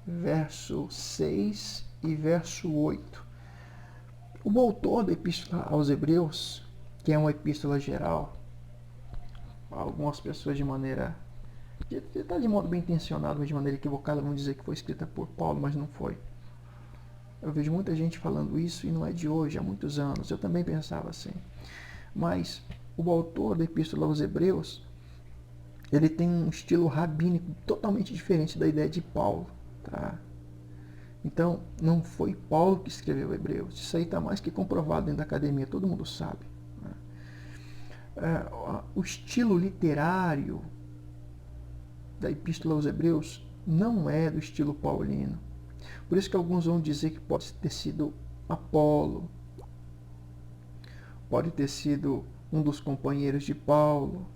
verso 6 e verso 8. O autor da Epístola aos Hebreus, que é uma epístola geral, algumas pessoas de maneira... está de modo bem intencionado, mas de maneira equivocada, vão dizer que foi escrita por Paulo, mas não foi. Eu vejo muita gente falando isso e não é de hoje, há muitos anos. Eu também pensava assim. Mas o autor da Epístola aos Hebreus, ele tem um estilo rabínico totalmente diferente da ideia de Paulo. Tá? Então, não foi Paulo que escreveu Hebreus. Isso aí está mais que comprovado dentro da academia, todo mundo sabe. O estilo literário da Epístola aos Hebreus não é do estilo paulino. Por isso que alguns vão dizer que pode ter sido Apolo, pode ter sido um dos companheiros de Paulo,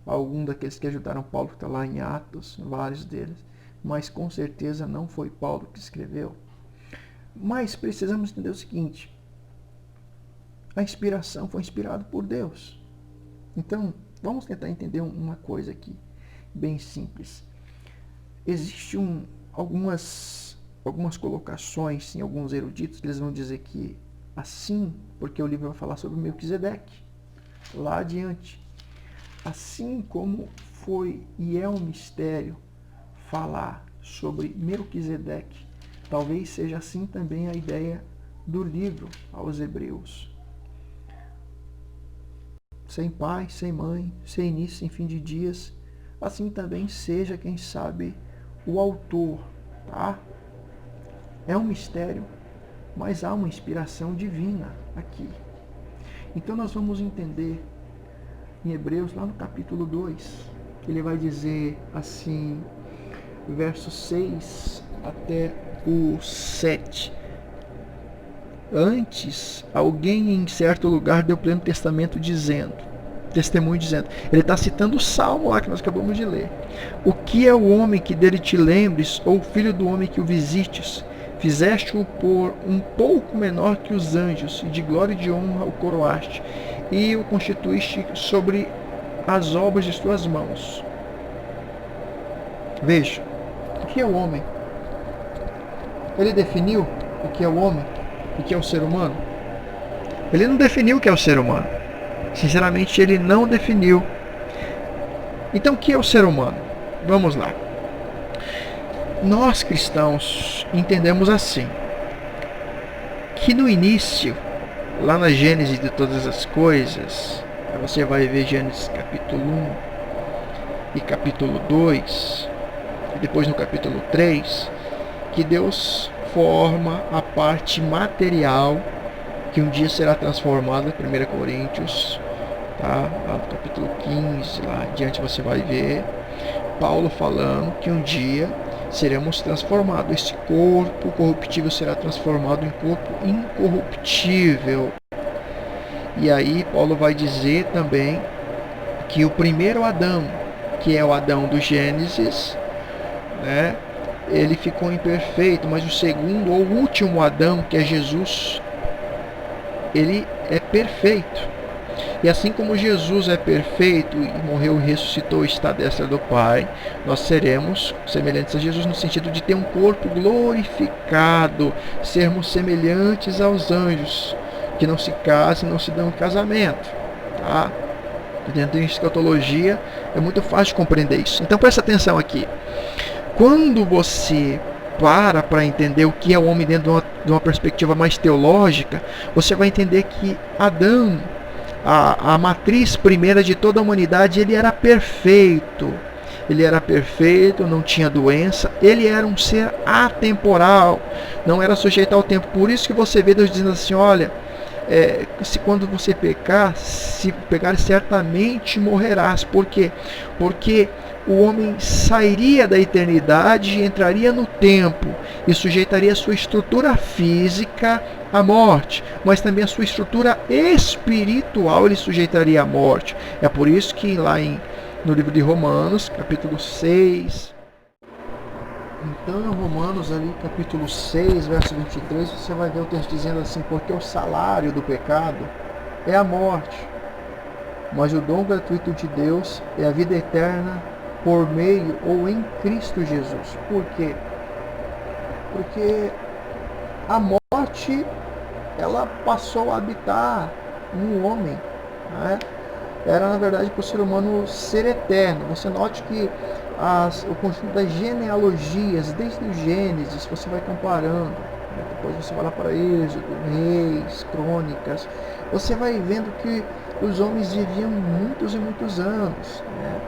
algum daqueles que ajudaram Paulo, que está lá em Atos, vários deles, mas com certeza não foi Paulo que escreveu. Mas precisamos entender o seguinte: a inspiração foi inspirada por Deus. Então, vamos tentar entender uma coisa aqui, bem simples. Existem algumas colocações em alguns eruditos que eles vão dizer que assim, porque o livro vai falar sobre Melquisedeque, lá adiante. Assim como foi e é um mistério falar sobre Melquisedeque, talvez seja assim também a ideia do livro aos Hebreus. Sem pai, sem mãe, sem início, sem fim de dias, assim também seja, quem sabe, o autor, tá? É um mistério, mas há uma inspiração divina aqui. Então nós vamos entender em Hebreus, lá no capítulo 2, ele vai dizer assim, versos 6 até o 7. Antes, alguém em certo lugar deu pleno testemunho dizendo, ele está citando o Salmo lá que nós acabamos de ler. O que é o homem que dele te lembres, ou o filho do homem que o visites? Fizeste-o por um pouco menor que os anjos, e de glória e de honra o coroaste, e o constituíste sobre as obras de suas mãos. Veja, o que é o homem? Ele definiu o que é o homem? O que é o ser humano? Ele não definiu o que é o ser humano. Sinceramente, ele não definiu. Então, o que é o ser humano? Vamos lá. Nós cristãos entendemos assim, que no início, lá na Gênesis de todas as coisas, você vai ver Gênesis capítulo 1 e capítulo 2, e depois no capítulo 3, que Deus forma a parte material que um dia será transformada, 1 Coríntios, tá? Lá no capítulo 15, lá adiante você vai ver Paulo falando que um dia seremos transformados. Esse corpo corruptível será transformado em corpo incorruptível. E aí Paulo vai dizer também que o primeiro Adão, que é o Adão do Gênesis, né, ele ficou imperfeito, mas o segundo ou último Adão, que é Jesus, ele é perfeito. E assim como Jesus é perfeito e morreu e ressuscitou e está à destra do Pai, nós seremos semelhantes a Jesus no sentido de ter um corpo glorificado, sermos semelhantes aos anjos, que não se casam, não se dão em casamento, tá? Dentro da escatologia é muito fácil compreender isso. Então presta atenção aqui. Quando você para entender o que é o homem dentro de uma perspectiva mais teológica, você vai entender que Adão, a matriz primeira de toda a humanidade, ele era perfeito. Ele era perfeito, não tinha doença, ele era um ser atemporal, não era sujeito ao tempo. Por isso que você vê Deus dizendo assim, olha, se quando você pecar, se pecar certamente morrerás. Por quê? Porque o homem sairia da eternidade e entraria no tempo e sujeitaria a sua estrutura física à morte, mas também a sua estrutura espiritual ele sujeitaria à morte. É por isso que lá no livro de Romanos, capítulo 6, então em Romanos ali, capítulo 6, verso 23, você vai ver o texto dizendo assim, porque o salário do pecado é a morte, mas o dom gratuito de Deus é a vida eterna por meio ou em Cristo Jesus. Por quê? Porque a morte, ela passou a habitar no homem, né? Era na verdade para o ser humano ser eterno. Você note que o conjunto das genealogias, desde o Gênesis, você vai comparando, né? Depois você vai lá para Êxodo, Reis, Crônicas, você vai vendo que os homens viviam muitos e muitos anos, né?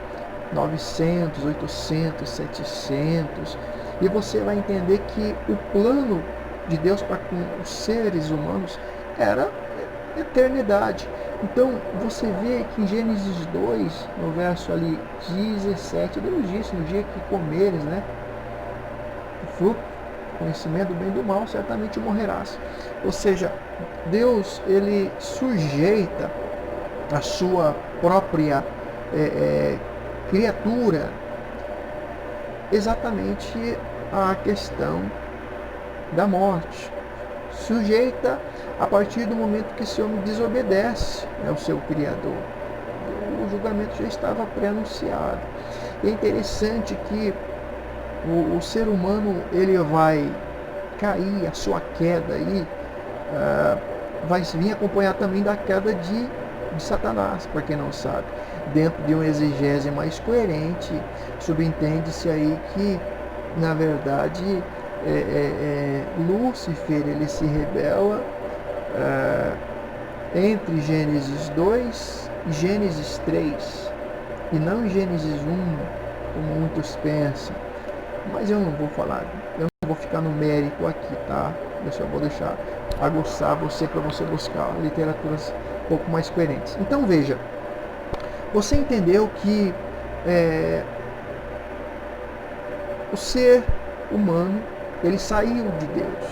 900, 800, 700, E você vai entender que o plano de Deus para com os seres humanos era eternidade. Então você vê que em Gênesis 2, no verso ali 17, Deus disse: no dia que comeres, né, o fruto, conhecimento do bem e do mal, certamente morrerás. Ou seja, Deus, ele sujeita a sua própria criatura exatamente à questão da morte. Sujeita a partir do momento que esse homem desobedece ao seu Criador. O julgamento já estava pré-anunciado. E é interessante que o ser humano, ele vai cair, a sua queda aí vai vir acompanhar também da queda de Satanás, para quem não sabe. Dentro de uma exegese mais coerente, subentende-se aí que, na verdade, Lúcifer, ele se rebela entre Gênesis 2 e Gênesis 3, e não em Gênesis 1, como muitos pensam. Mas eu não vou falar, eu não vou ficar no mérito aqui, tá? Eu só vou deixar aguçar você para você buscar literaturas um pouco mais coerentes. Então veja, você entendeu que o ser humano, ele saiu de Deus.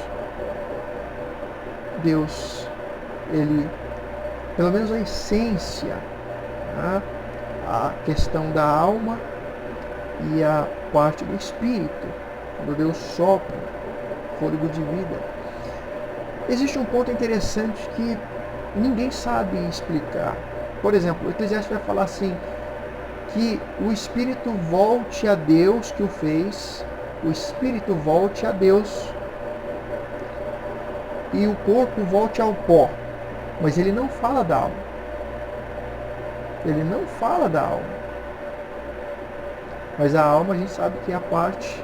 Deus, ele, pelo menos a essência, né, a questão da alma e a parte do espírito, quando Deus sopra fôlego de vida. Existe um ponto interessante que ninguém sabe explicar. Por exemplo, o Eclesiastes vai falar assim, que o espírito volte a Deus que o fez, o espírito volte a Deus e o corpo volte ao pó. Mas ele não fala da alma. Ele não fala da alma. Mas a alma, a gente sabe que é a parte,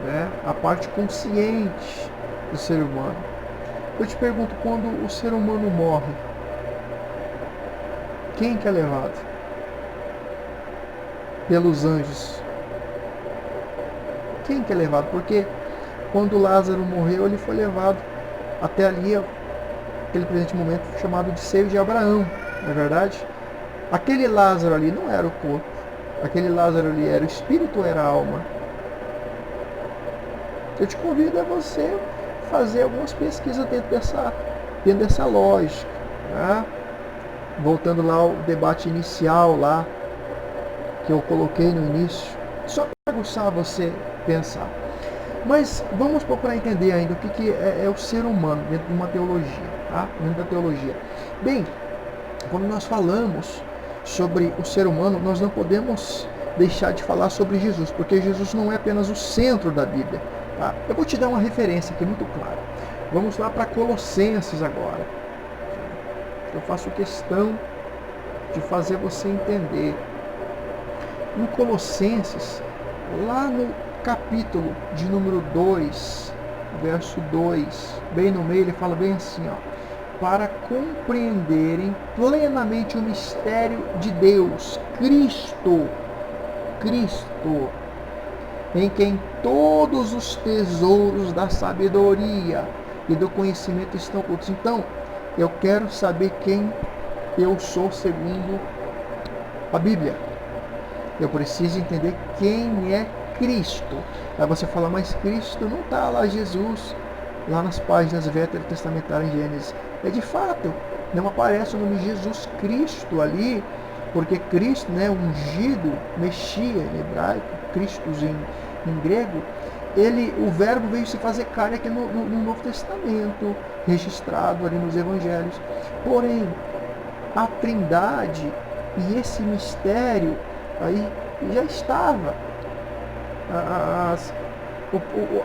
né, a parte consciente do ser humano. Eu te pergunto, quando o ser humano morre, quem que é levado? Pelos anjos. Quem que é levado? Porque quando Lázaro morreu, ele foi levado até ali, aquele presente momento chamado de seio de Abraão, não é verdade? Aquele Lázaro ali não era o corpo. Aquele Lázaro ali era o espírito ou era a alma? Eu te convido a você fazer algumas pesquisas dentro dessa lógica. Né? Voltando lá ao debate inicial lá, que eu coloquei no início, só para aguçar você pensar. Mas vamos procurar entender ainda o que é o ser humano dentro de uma teologia, tá? Dentro da teologia. Bem, quando nós falamos sobre o ser humano, nós não podemos deixar de falar sobre Jesus, porque Jesus não é apenas o centro da Bíblia. Tá? Eu vou te dar uma referência aqui muito clara. Vamos lá para Colossenses agora. Eu faço questão de fazer você entender. Em Colossenses, lá no capítulo de número 2, verso 2, bem no meio, ele fala bem assim, ó: para compreenderem plenamente o mistério de Deus, Cristo, em quem todos os tesouros da sabedoria e do conhecimento estão ocultos. Então, eu quero saber quem eu sou segundo a Bíblia. Eu preciso entender quem é Cristo. Aí você fala, mas Cristo não está lá, Jesus, lá nas páginas veterotestamentárias em Gênesis. É de fato, não aparece o nome Jesus Cristo ali, porque Cristo, né, ungido, Mexia em hebraico, Christos em grego, o verbo veio se fazer carne aqui no Novo Testamento, registrado ali nos Evangelhos. Porém, a Trindade e esse mistério aí já estava.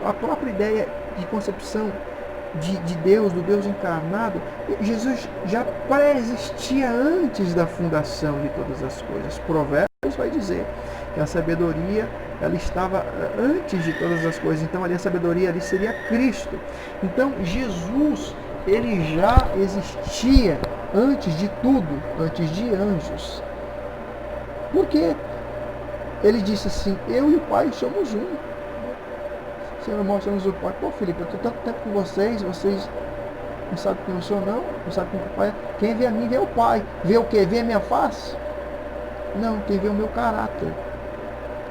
A própria ideia de concepção de Deus, do Deus encarnado, Jesus já pré-existia antes da fundação de todas as coisas. Provérbios vai dizer que a sabedoria, ela estava antes de todas as coisas. Então ali a sabedoria ali seria Cristo. Então Jesus, ele já existia antes de tudo, antes de anjos. Por quê? Ele disse assim, eu e o Pai somos um. Senhor, mostra-nos o Pai. Pô, Felipe, eu estou tanto tempo com vocês não sabem quem eu sou, não sabem quem é o Pai. Quem vê a mim vê o Pai. Vê o quê? Vê a minha face? Não, quem vê o meu caráter.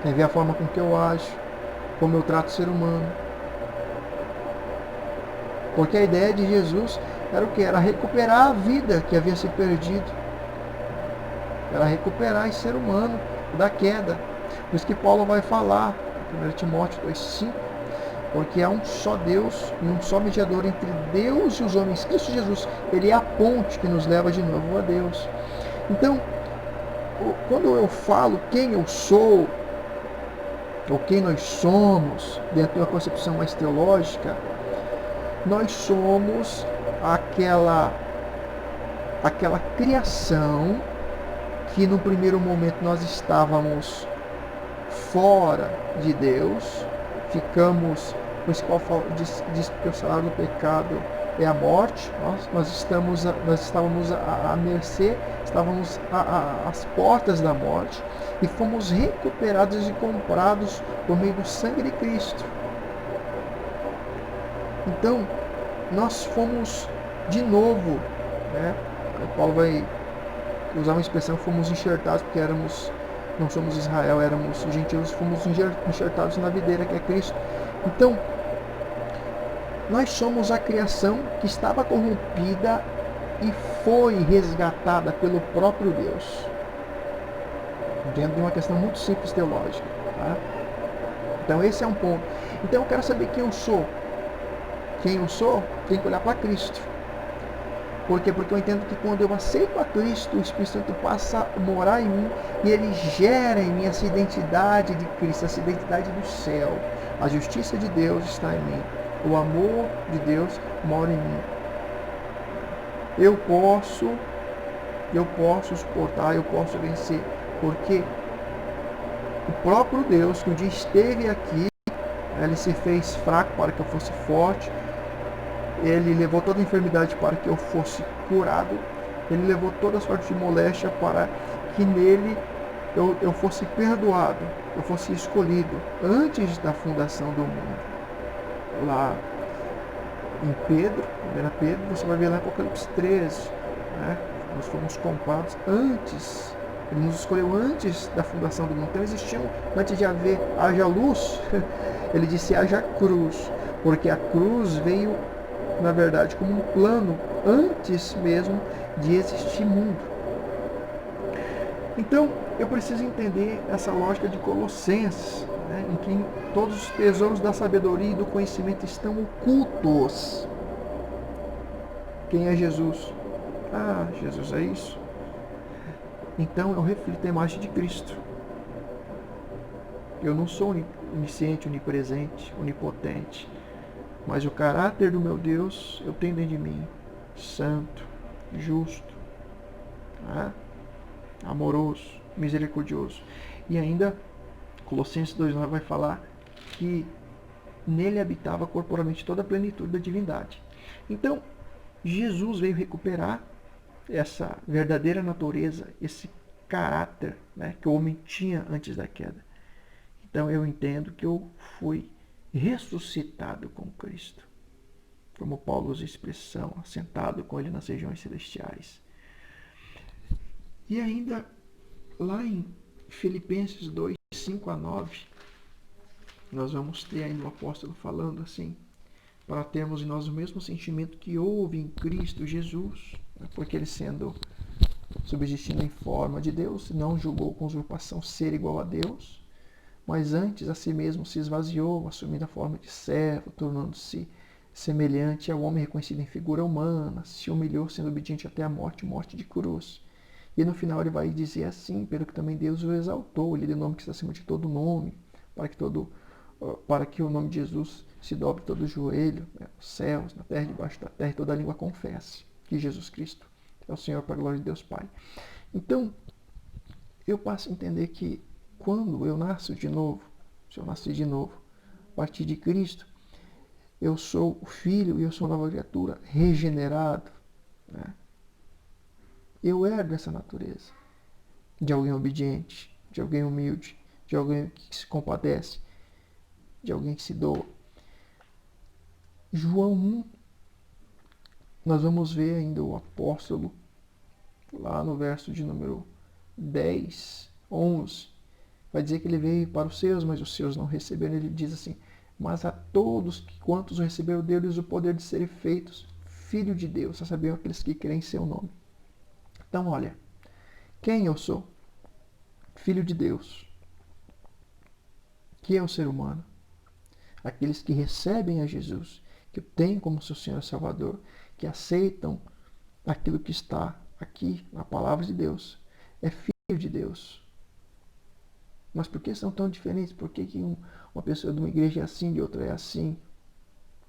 Quem vê a forma com que eu ajo, como eu trato o ser humano. Porque a ideia de Jesus era o quê? Era recuperar a vida que havia se perdido. Era recuperar esse ser humano da queda. Por isso que Paulo vai falar, 1 Timóteo 2,5, porque há um só Deus e um só mediador entre Deus e os homens, Cristo Jesus. Ele é a ponte que nos leva de novo a Deus. Então, quando eu falo quem eu sou, ou quem nós somos, dentro de uma concepção mais teológica, nós somos aquela criação que no primeiro momento nós estávamos fora de Deus, ficamos, o principal diz que o salário do pecado é a morte, nós estávamos à mercê, estávamos às portas da morte e fomos recuperados e comprados por meio do sangue de Cristo. Então, nós fomos de novo, né? Paulo vai usar uma expressão, fomos enxertados, porque não somos Israel, éramos gentios, fomos enxertados na videira que é Cristo. Então, nós somos a criação que estava corrompida e foi resgatada pelo próprio Deus. Dentro de uma questão muito simples teológica. Tá? Então, esse é um ponto. Então, eu quero saber quem eu sou. Quem eu sou, tem que olhar para Cristo. Por quê? Porque eu entendo que quando eu aceito a Cristo, o Espírito Santo passa a morar em mim e ele gera em mim essa identidade de Cristo, essa identidade do céu. A justiça de Deus está em mim. O amor de Deus mora em mim. Eu posso suportar, eu posso vencer. Porque o próprio Deus, que um dia esteve aqui, ele se fez fraco para que eu fosse forte. Ele levou toda a enfermidade para que eu fosse curado. Ele levou toda a sorte de moléstia para que nele eu fosse perdoado, eu fosse escolhido antes da fundação do mundo. Lá em Pedro, 1 Pedro, você vai ver lá em Apocalipse 13, né? Nós fomos comprados antes, ele nos escolheu antes da fundação do mundo. Então existiam, antes de haja luz, ele disse haja cruz, porque a cruz veio, na verdade, como um plano antes mesmo de existir mundo. Então, eu preciso entender essa lógica de Colossenses, né, em que todos os tesouros da sabedoria e do conhecimento estão ocultos. Quem é Jesus? Ah, Jesus é isso. Então, eu reflito a imagem de Cristo. Eu não sou onisciente, onipresente, onipotente, mas o caráter do meu Deus eu tenho dentro de mim, santo, justo, né? Amoroso, misericordioso. E ainda, Colossenses 2,9 vai falar que nele habitava corporalmente toda a plenitude da divindade. Então, Jesus veio recuperar essa verdadeira natureza, esse caráter, né, que o homem tinha antes da queda. Então, eu entendo que eu fui ressuscitado com Cristo, como Paulo usa a expressão, assentado com ele nas regiões celestiais. E ainda lá em Filipenses 2, 5-9, nós vamos ter ainda o apóstolo falando assim, para termos em nós o mesmo sentimento que houve em Cristo Jesus, porque ele, sendo subsistindo em forma de Deus, não julgou com usurpação ser igual a Deus, mas antes a si mesmo se esvaziou, assumindo a forma de servo, tornando-se semelhante ao homem reconhecido em figura humana, se humilhou sendo obediente até a morte, morte de cruz. E no final ele vai dizer assim, pelo que também Deus o exaltou, ele deu o nome que está acima de todo nome, para que o nome de Jesus se dobre todo o joelho, né, nos céus, na terra, debaixo da terra, e toda a língua confesse que Jesus Cristo é o Senhor, para a glória de Deus Pai. Então, eu passo a entender que quando eu nasço de novo, se eu nasci de novo, a partir de Cristo, eu sou o filho e eu sou uma nova criatura, regenerado, né? Eu herdo essa natureza de alguém obediente, de alguém humilde, de alguém que se compadece, de alguém que se doa. João 1, nós vamos ver ainda o apóstolo, lá no verso de número 10, 11, vai dizer que ele veio para os seus, mas os seus não receberam. Ele diz assim: mas a todos quantos o receberam, deu-lhes o poder de serem feitos filho de Deus, a saber, aqueles que creem em seu nome. Então, olha, quem eu sou? Filho de Deus. Que é o ser humano? Aqueles que recebem a Jesus, que o têm como seu Senhor e Salvador, que aceitam aquilo que está aqui, na palavra de Deus. É filho de Deus. Mas por que são tão diferentes? Por que uma pessoa de uma igreja é assim, de outra é assim?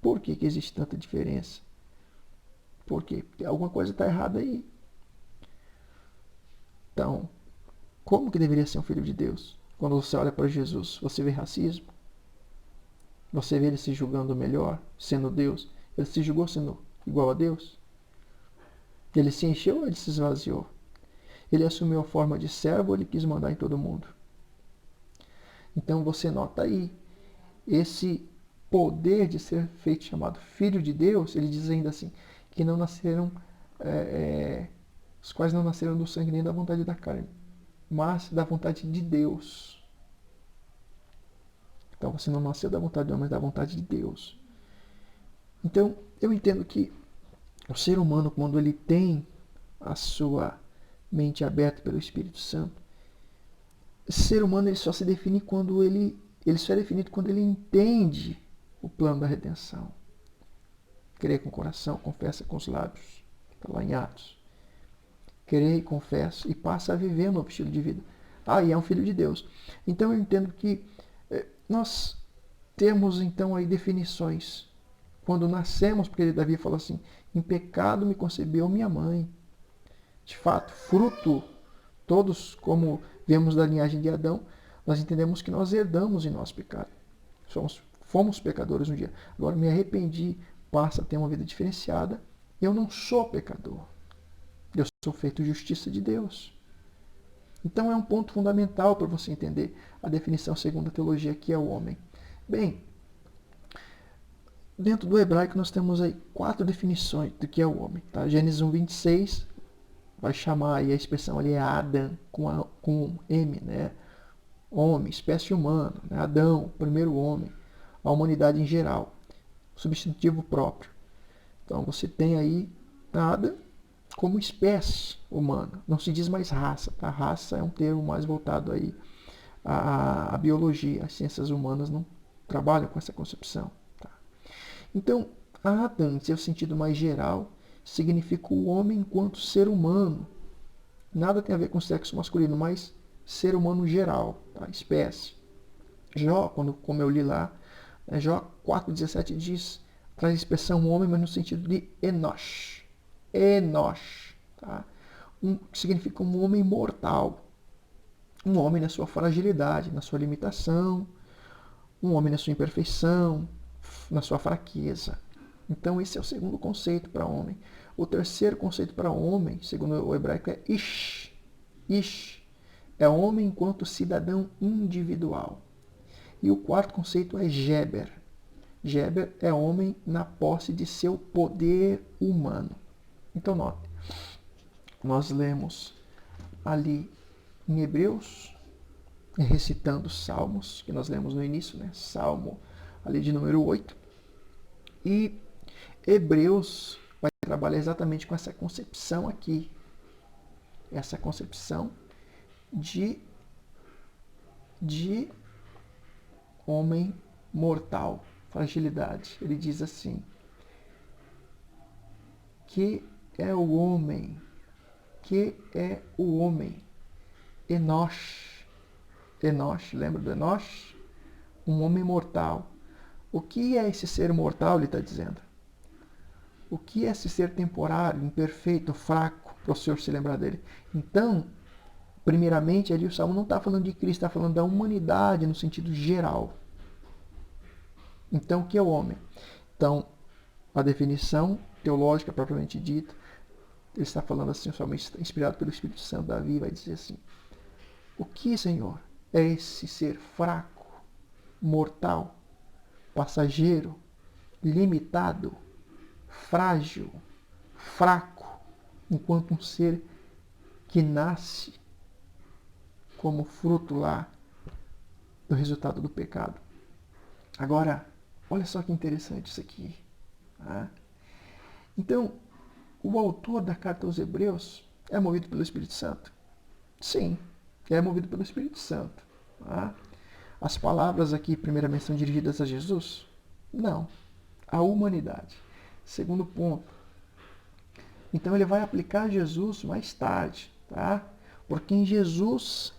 Por que existe tanta diferença? Por quê? Porque alguma coisa está errada aí. Então, como que deveria ser um filho de Deus? Quando você olha para Jesus, você vê racismo? Você vê ele se julgando melhor, sendo Deus? Ele se julgou sendo igual a Deus? Ele se encheu ou ele se esvaziou? Ele assumiu a forma de servo ou ele quis mandar em todo mundo? Então você nota aí, esse poder de ser feito chamado Filho de Deus, ele diz ainda assim, que não nasceram, os quais não nasceram do sangue nem da vontade da carne, mas da vontade de Deus. Então você não nasceu da vontade do homem, mas da vontade de Deus. Então eu entendo que o ser humano, quando ele tem a sua mente aberta pelo Espírito Santo, esse ser humano ele só se define quando ele só é definido quando ele entende o plano da redenção. Crê com o coração, confessa com os lábios. Está lá em Atos. Crê e confessa e passa a viver um novo estilo de vida. E é um filho de Deus. Então eu entendo que nós temos então aí definições. Quando nascemos, porque Davi fala assim, em pecado me concebeu minha mãe. De fato, fruto, todos como vemos da linhagem de Adão, nós entendemos que nós herdamos em nosso pecado. Fomos pecadores um dia. Agora me arrependi, passa a ter uma vida diferenciada. Eu não sou pecador. Eu sou feito justiça de Deus. Então é um ponto fundamental para você entender a definição segundo a teologia que é o homem. Bem, dentro do hebraico nós temos aí 4 definições do que é o homem. Tá? Gênesis 1:26 vai chamar aí a expressão ali é Adam com M, né? Homem, espécie humana, né? Adão, primeiro homem, a humanidade em geral, substantivo próprio. Então você tem aí Adam como espécie humana, não se diz mais raça, tá? Raça é um termo mais voltado aí à biologia, as ciências humanas não trabalham com essa concepção. Tá? Então, Adam, em seu sentido mais geral, significa o homem enquanto ser humano. Nada tem a ver com sexo masculino, mas ser humano geral, tá? Espécie. Jó, como eu li lá, Jó 4,17 traz a expressão homem, mas no sentido de Enosh. Enosh, tá? Que significa um homem mortal. Um homem na sua fragilidade, na sua limitação, um homem na sua imperfeição, na sua fraqueza. Então esse é o segundo conceito para homem. O terceiro conceito para homem, segundo o hebraico, é Ish. Ish é homem enquanto cidadão individual. E o quarto conceito é Geber. Geber é homem na posse de seu poder humano. Então note, nós lemos ali em Hebreus, recitando Salmos, que nós lemos no início, né? Salmo ali de número 8. E Hebreus vai trabalhar exatamente com essa concepção aqui. Essa concepção de homem mortal, fragilidade. Ele diz assim, que é o homem, Enosh. Enosh, lembra do Enosh? Um homem mortal. O que é esse ser mortal, ele está dizendo? O que é esse ser temporário, imperfeito, fraco, para o Senhor se lembrar dele? Então, primeiramente, ali o Salmo não está falando de Cristo, está falando da humanidade no sentido geral. Então, o que é o homem? Então, a definição teológica propriamente dita, ele está falando assim, somente inspirado pelo Espírito Santo. Davi vai dizer assim, o que, Senhor, é esse ser fraco, mortal, passageiro, limitado, frágil, fraco, enquanto um ser que nasce como fruto lá do resultado do pecado. Agora, olha só que interessante isso aqui. Tá? Então, o autor da carta aos Hebreus é movido pelo Espírito Santo? Sim, é movido pelo Espírito Santo. Tá? As palavras aqui, primeiramente, são dirigidas a Jesus? Não, à humanidade. Segundo ponto, então ele vai aplicar Jesus mais tarde, tá? Porque em Jesus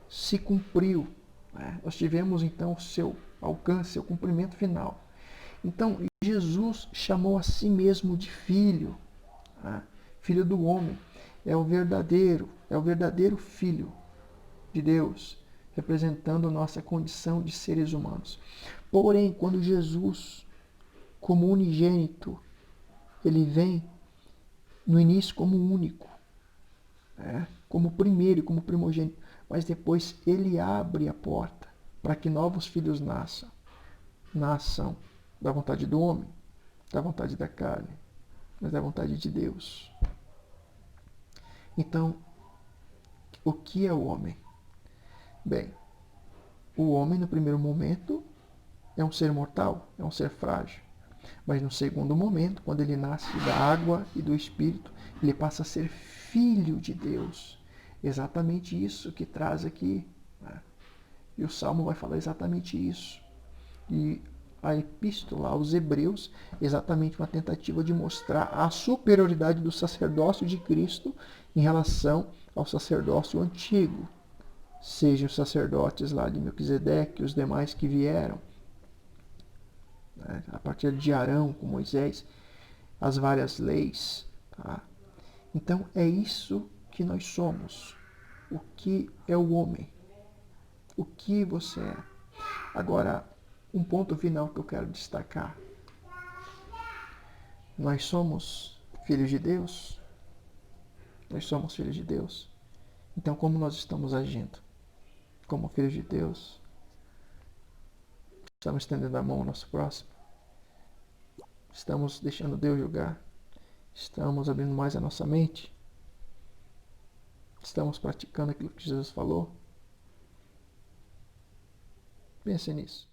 se cumpriu. Né? Nós tivemos então o seu alcance, o cumprimento final. Então Jesus chamou a si mesmo de filho, tá? Filho do homem. É o verdadeiro filho de Deus, representando nossa condição de seres humanos. Porém, quando Jesus, como unigênito, ele vem no início como único, né? Como primeiro, como primogênito, mas depois ele abre a porta para que novos filhos nasçam da vontade do homem, da vontade da carne, mas da vontade de Deus. Então, o que é o homem? Bem, o homem no primeiro momento é um ser mortal, é um ser frágil. Mas no segundo momento, quando ele nasce da água e do Espírito, ele passa a ser filho de Deus. Exatamente isso que traz aqui. Né? E o Salmo vai falar exatamente isso. E a epístola aos Hebreus, exatamente uma tentativa de mostrar a superioridade do sacerdócio de Cristo em relação ao sacerdócio antigo. Sejam os sacerdotes lá de Melquisedeque e os demais que vieram, né, a partir de Arão com Moisés, as várias leis. Tá? Então é isso que nós somos. O que é o homem? O que você é? Agora, um ponto final que eu quero destacar. Nós somos filhos de Deus? Nós somos filhos de Deus. Então, como nós estamos agindo? Como filhos de Deus? Estamos estendendo a mão ao nosso próximo? Estamos deixando Deus julgar? Estamos abrindo mais a nossa mente? Estamos praticando aquilo que Jesus falou? Pense nisso.